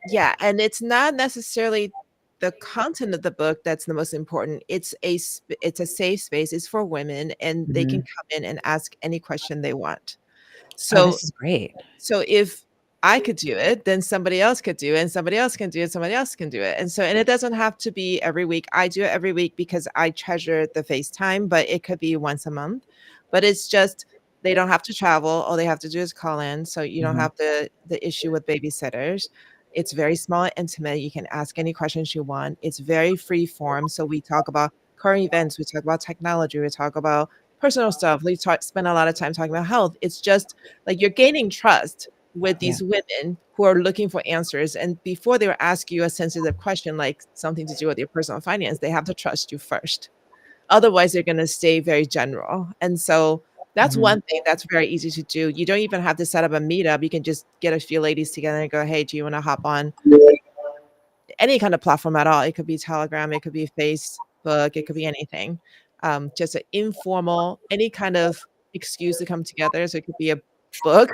yeah, and it's not necessarily the content of the book that's the most important. It's a safe space. It's for women, and they can Mhm. come in and ask any question they want. Oh, So this is great. if I could do it, then somebody else could do it, and somebody else can do it, somebody else can do it. And it doesn't have to be every week. I do it every week because I treasure the FaceTime, but it could be once a month. But it's just they don't have to travel. All they have to do is call in. So you don't Mhm. have the issue with babysitters. It's very small and intimate. You can ask any questions you want. It's very free form. So we talk about current events, we talk about technology, we talk about personal stuff. Spend a lot of time talking about health. It's just like you're gaining trust with Yeah. these women who are looking for answers. And before they will ask you a sensitive question, like something to do with your personal finance, they have to trust you first. Otherwise, they're going to stay very general. And so that's Mhm. one thing that's very easy to do. You don't even have to set up a meetup. You can just get a few ladies together and go, hey, do you want to hop on any kind of platform at all? It could be Telegram, it could be Facebook, it could be anything. Just an informal, any kind of excuse to come together. So it could be a book,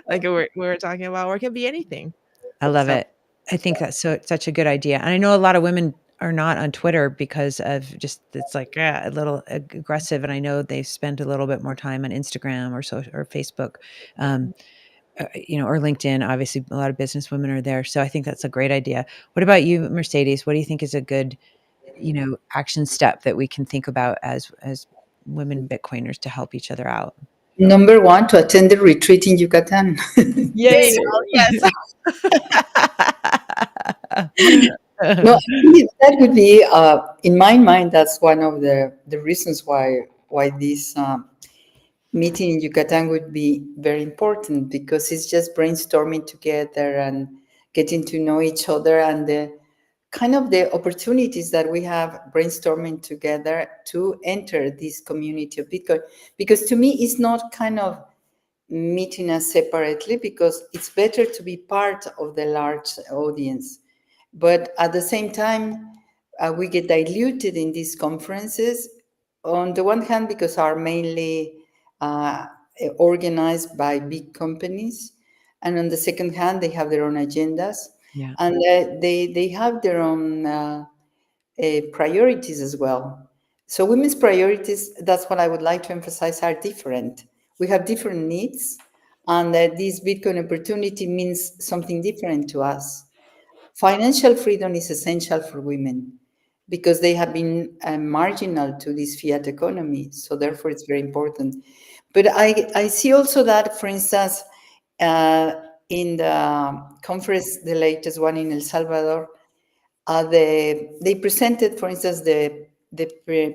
like we were talking about, or it can be anything. I love So it. I think that's such a good idea. And I know a lot of women are not on Twitter because of just it's like a little aggressive. And I know they spend a little bit more time on Instagram or Facebook, um, or LinkedIn. Obviously, a lot of business women are there. So I think that's a great idea. What about you, Mercedes? What do you think is a good, action step that we can think about as women Bitcoiners to help each other out? Number one, to attend the retreat in Yucatan. there you Yay! go. Yes. No, actually, that would be, in my mind, that's one of the reasons why this meeting in Yucatan would be very important, because it's just brainstorming together and getting to know each other, and the kind of the opportunities that we have brainstorming together to enter this community of Bitcoin. Because to me, it's not kind of meeting us separately, because it's better to be part of the large audience. But at the same time, we get diluted in these conferences. On the one hand, because are mainly uh, organized by big companies, and on the second hand, they have their own agendas, Yeah. and they have their own priorities as well. So women's priorities, that's what I would like to emphasize, are different. We have different needs, and this Bitcoin opportunity means something different to us. Financial freedom is essential for women because they have been marginal to this fiat economy. So therefore, it's very important. But I see also that, for instance, uh, in the conference, the latest one in El Salvador, they presented, for instance, the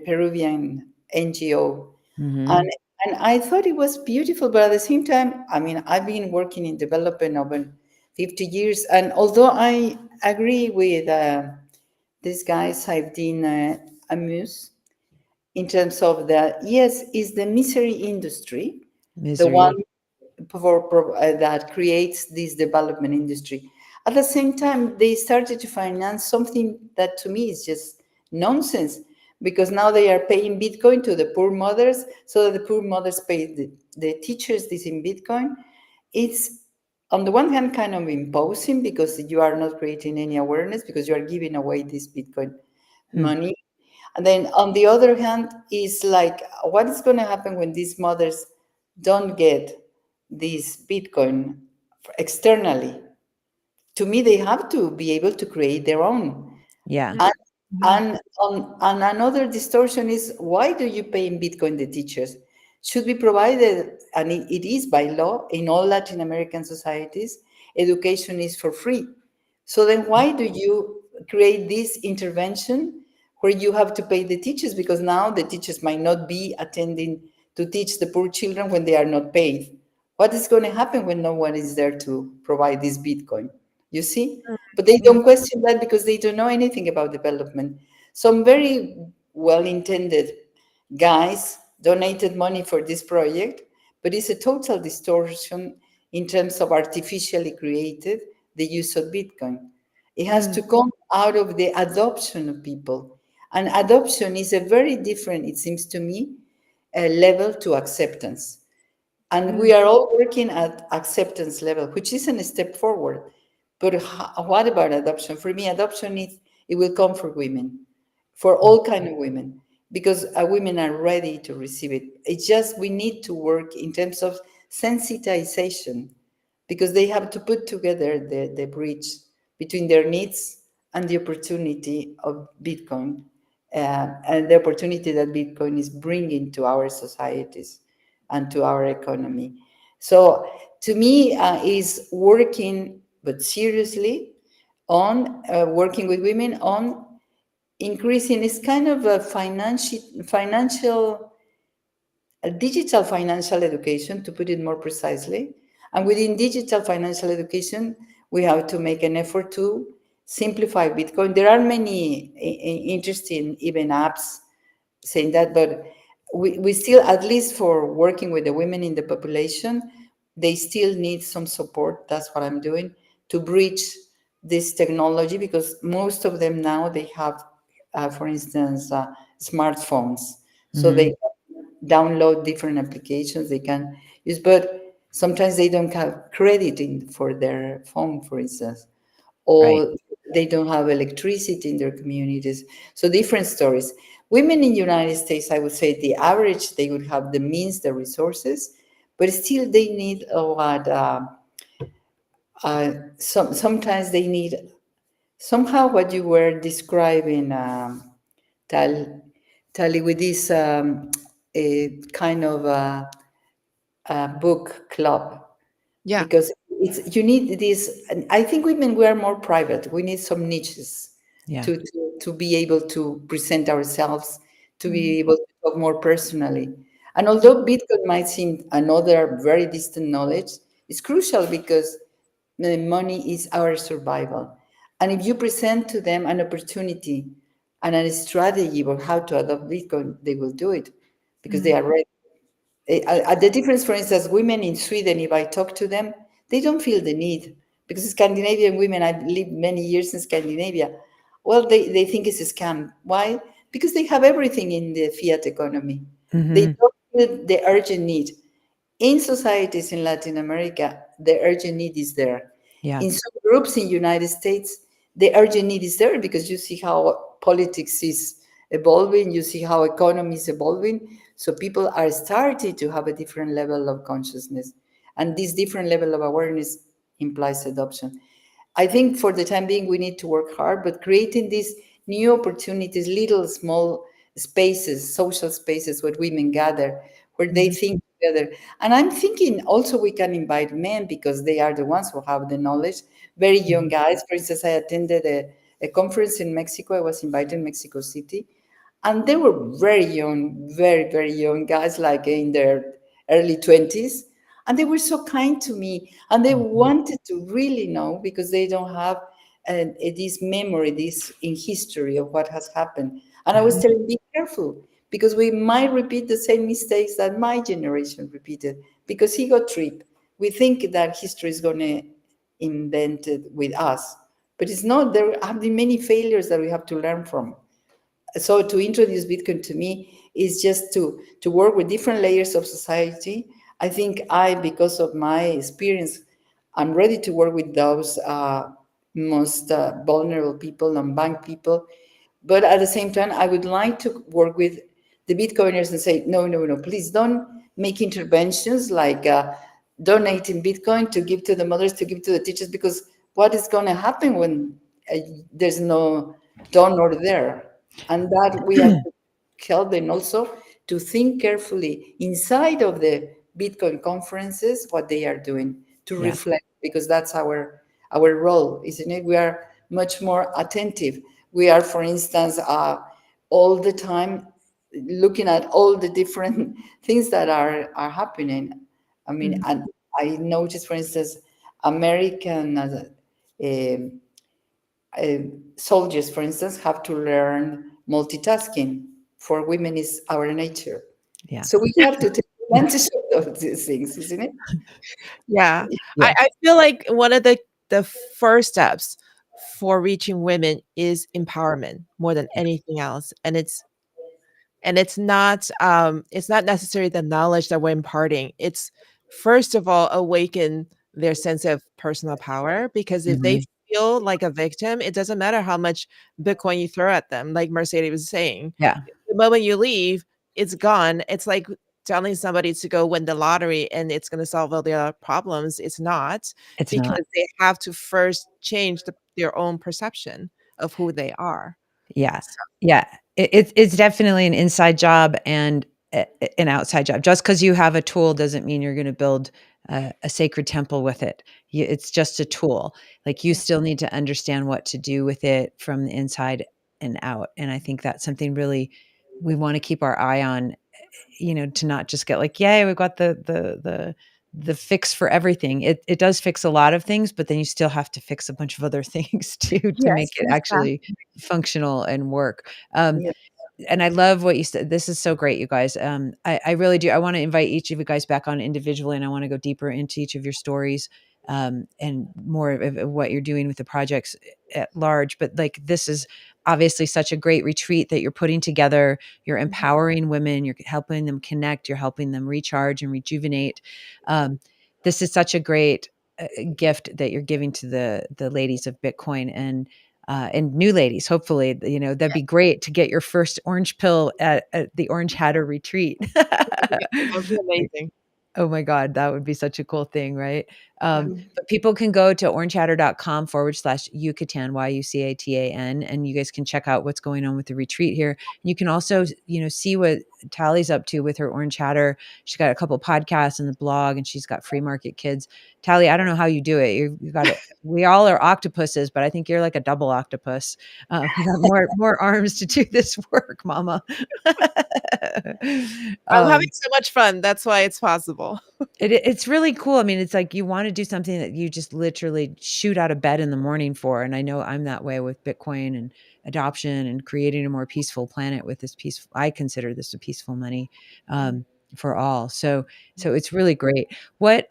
Peruvian NGO, and Mhm. and I thought it was beautiful. But at the same time, I mean, I've been working in development over 50 years, and although I agree with these guys, amuse in terms of the, yes, is the misery industry, the one Misery. that creates this development industry. At the same time, they started to finance something that to me is just nonsense, because now they are paying Bitcoin to the poor mothers, so that the poor mothers pay the teachers this in Bitcoin. It's on the one hand kind of imposing, because you are not creating any awareness, because you are giving away this Bitcoin Hmm. money. And then on the other hand, is like, what is going to happen when these mothers don't get this Bitcoin externally? To me, they have to be able to create their own. Yeah. And, Mhm. and another distortion is, why do you pay in Bitcoin the teachers? Should be provided, and it is by law in all Latin American societies, education is for free. So then why do you create this intervention where you have to pay the teachers? Because now the teachers might not be attending to teach the poor children when they are not paid. What is going to happen when no one is there to provide this Bitcoin? You see? But they Mhm. don't question that because they don't know anything about development. Some very well intended guys donated money for this project, but it's a total distortion in terms of artificially created the use of Bitcoin. It has Mm. to come out of the adoption of people. And adoption is a very different, it seems to me, level to acceptance. And Mm. we are all working at acceptance level, which isn't a step forward. But what about adoption? For me, adoption is, it will come for women, for all kind of women, because women are ready to receive it. It's just we need to work in terms of sensitization, because they have to put together the bridge between their needs and the opportunity of Bitcoin, and the opportunity that Bitcoin is bringing to our societies and to our economy. So to me, is working, but seriously, on working with women on increasing is kind of a financial a digital financial education, to put it more precisely. And within digital financial education, we have to make an effort to simplify Bitcoin. There are many interesting even apps saying that, but we still, at least for working with the women in the population, they still need some support. That's what I'm doing to bridge this technology, because most of them now they have, for instance, smartphones, so Hmm. they download different applications they can use, but sometimes they don't have credit for their phone, for instance, Right. or they don't have electricity in their communities. So different stories. Women in the United States, I would say the average, they would have the means, the resources, but still they need a lot. Sometimes they need somehow what you were describing, Tal, Tali, with this a kind of book club, Yeah. because it's you need this. And I think women, we are more private. We need some niches Yeah. to be able to present ourselves, to Mhm. be able to talk more personally. And although Bitcoin might seem another very distant knowledge, it's crucial because the money is our survival. And if you present to them an opportunity and a strategy for how to adopt Bitcoin, they will do it because they Mhm. are ready. The difference, for instance, women in Sweden, if I talk to them, they don't feel the need, because Scandinavian women, I lived many years in Scandinavia. Well, they think it's a scam. Why? Because they have everything in the fiat economy. They Hmm. don't feel the urgent need. In societies in Latin America, the urgent need is there. Yeah. In some groups in United States, the urgent need is there because you see how politics is evolving, you see how economy is evolving. So people are starting to have a different level of consciousness. And this different level of awareness implies adoption. I think for the time being, we need to work hard, but creating these new opportunities, little small spaces, social spaces where women gather, where they Mhm. think together. And I'm thinking also we can invite men because they are the ones who have the knowledge. Very young Mhm. guys. For instance, I attended a conference in Mexico. I was invited in Mexico City. And they were very young, very, very young guys, like in their early 20s. And they were so kind to me. And they Mhm. wanted to really know because they don't have this memory, this in history of what has happened. And I was telling, be careful, because we might repeat the same mistakes that my generation repeated, because he got tripped. We think that history is going to invent it with us, but it's not. There have been many failures that we have to learn from. So to introduce Bitcoin to me is just to work with different layers of society. I think because of my experience, I'm ready to work with those most vulnerable people, non-bank people. But at the same time, I would like to work with the Bitcoiners and say, no, no, no, please don't make interventions like donating Bitcoin to give to the mothers, to give to the teachers, because what is going to happen when there's no donor there? And that we have to help them also to think carefully inside of the Bitcoin conferences what they are doing, to Yeah. reflect, because that's our role, isn't it? We are much more attentive. We are, for instance, all the time looking at all the different things that are happening. I mean, and I noticed, for instance, American uh, soldiers, for instance, have to learn multitasking. For women, is our nature. Yeah. So we have to take advantage of these things, isn't it? Yeah. Yeah. I feel like one of the first steps for reaching women is empowerment more than anything else. And it's not necessarily the knowledge that we're imparting. It's first of all awaken their sense of personal power, because if they Mhm. feel like a victim, it doesn't matter how much Bitcoin you throw at them, like Mercedes was saying. Yeah. The moment you leave, it's gone. It's like telling somebody to go win the lottery and it's going to solve all their problems. It's not, It's not. because they have to first change their own perception of who they are. Yeah. So, Yeah. It's definitely an inside job and an outside job. Just because you have a tool doesn't mean you're going to build a sacred temple with it. It's just a tool. Like you yeah. still need to understand what to do with it from the inside and out. And I think that's something really we want to keep our eye on, to not just get like, yay, we've got the fix for everything. It does fix a lot of things, but then you still have to fix a bunch of other things too to make Yes, it exactly. actually functional and work. Um, Yeah. and I love what you said. This is so great, you guys. I really do. I want to invite each of you guys back on individually, and I want to go deeper into each of your stories and more of what you're doing with the projects at large. But like, this is obviously such a great retreat that you're putting together. You're empowering women. You're helping them connect. You're helping them recharge and rejuvenate. Um, this is such a great gift that you're giving to the ladies of Bitcoin and new ladies. Hopefully, that'd be great to get your first orange pill at the Orange Hatter retreat. Yeah, that would be amazing. Oh my God, that would be such a cool thing, right? Yeah. But people can go to orangehatter.com/Yucatan, Yucatan, and you guys can check out what's going on with the retreat here. You can also, see what Tali's up to with her Orange Hatter. She's got a couple podcasts and the blog, and she's got Free Market Kids. Tali, I don't know how you do it. You got it. We all are octopuses, but I think you're like a double octopus. You got more arms to do this work, Mama. I'm having um, so much fun. That's why it's possible. it's really cool. I mean, it's like you want to do something that you just literally shoot out of bed in the morning for. And I know I'm that way with Bitcoin and adoption and creating a more peaceful planet with this peaceful. I consider this a peaceful money for all. So it's really great. What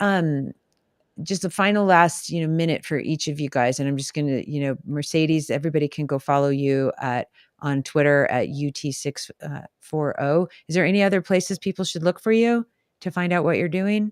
just a final last minute for each of you guys, and I'm just gonna Mercedes. Everybody can go follow you on Twitter at UT640. Is there any other places people should look for you to find out what you're doing?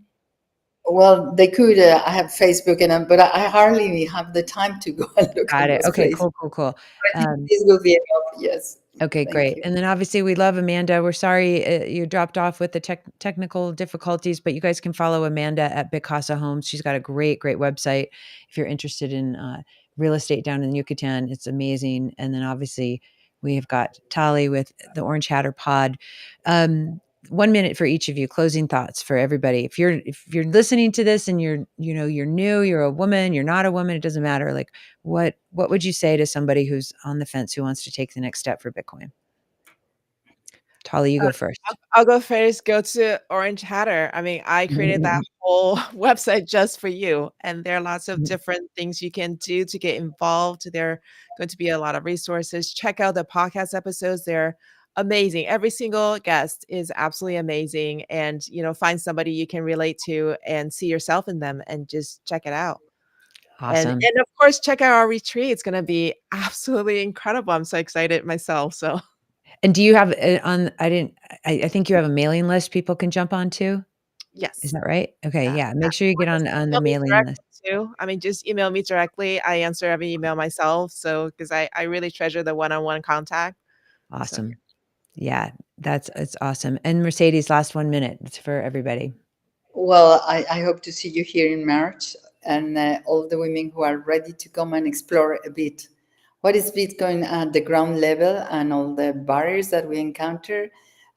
Well, they could. I have Facebook, but I hardly have the time to go and look Got on it. those Okay, places. cool. I think this will be enough. Yes. Okay, Thank great. you. And then obviously we love Amanda. We're sorry you dropped off with the technical difficulties, but you guys can follow Amanda at Bicasa Homes. She's got a great website if you're interested in real estate down in Yucatan. It's amazing. And then obviously we have got Tali with the Orange Hatter Pod. 1 minute for each of you. Closing thoughts for everybody. If you're listening to this and you're new, you're a woman, you're not a woman, it doesn't matter. Like what would you say to somebody who's on the fence who wants to take the next step for Bitcoin? Tali, you go first. I'll go first. Go to Orange Hatter. I mean, I created that whole website just for you, and there are lots of different things you can do to get involved. There are going to be a lot of resources. Check out the podcast episodes. They're amazing. Every single guest is absolutely amazing, and find somebody you can relate to and see yourself in them, and just check it out. And Awesome. of course, check out our retreat. It's going to be absolutely incredible. I'm so excited myself. So And do you have I think you have a mailing list people can jump on to? Is yes. that right? Okay, Yeah, yeah, yeah. make sure you Or get just on the email me mailing list. directly too. I mean, just email me directly. I answer every email myself, so because I really treasure the one-on-one contact. So, yeah. Awesome. Yeah, it's awesome. And Mercedes, last 1 minute. It's for everybody. Well, I hope to see you here in March, and all the women who are ready to come and explore a bit what is Bitcoin at the ground level and all the barriers that we encounter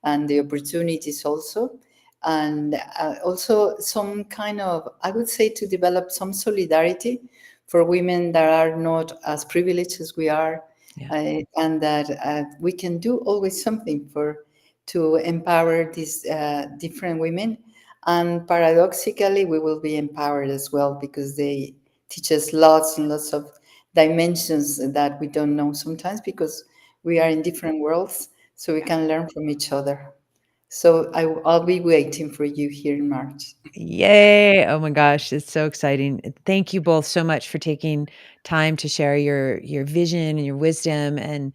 and the opportunities also. And also some kind of, I would say, to develop some solidarity for women that are not as privileged as we are, Yeah. and that we can do always something to empower these different women. And paradoxically, we will be empowered as well because they teach us lots and lots of dimensions that we don't know sometimes because we are in different worlds, so we can learn from each other. So I'll be waiting for you here in March. Yay. Oh my gosh, it's so exciting. Thank you both so much for taking time to share your vision and your wisdom and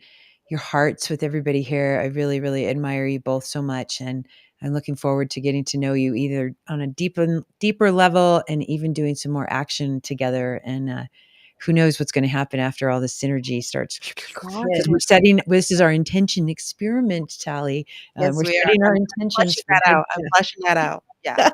your hearts with everybody here. I really, really admire you both so much, and I'm looking forward to getting to know you either on a deeper level and even doing some more action together. And who knows what's going to happen after all this synergy starts? Because Exactly. this is our intention experiment, Tally. Yes, We're we are. setting our I'm intentions fleshing for that good out. I'm stuff. fleshing that out. Yeah.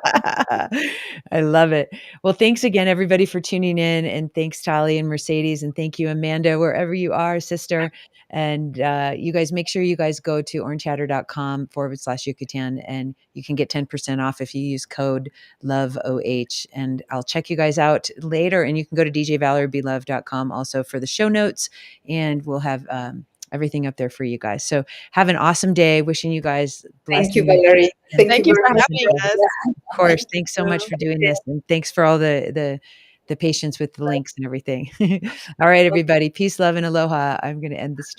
I love it. Well, thanks again, everybody, for tuning in. And thanks, Tali and Mercedes. And thank you, Amanda, wherever you are, sister. And you guys, make sure you guys go to orangehatter.com/Yucatan, and you can get 10% off if you use code LOVEOH. And I'll check you guys out later. And you can go to djvaleriebeloved.com also for the show notes. And we'll have everything up there for you guys. So have an awesome day. Wishing you guys Thank you, blessings. Valerie. And Thank Thank you you very for much. having us. of course, Thank thanks so much You. for doing this, and thanks for all the patience with the links and everything. All right, everybody, peace, love, and aloha. I'm going to end the stream.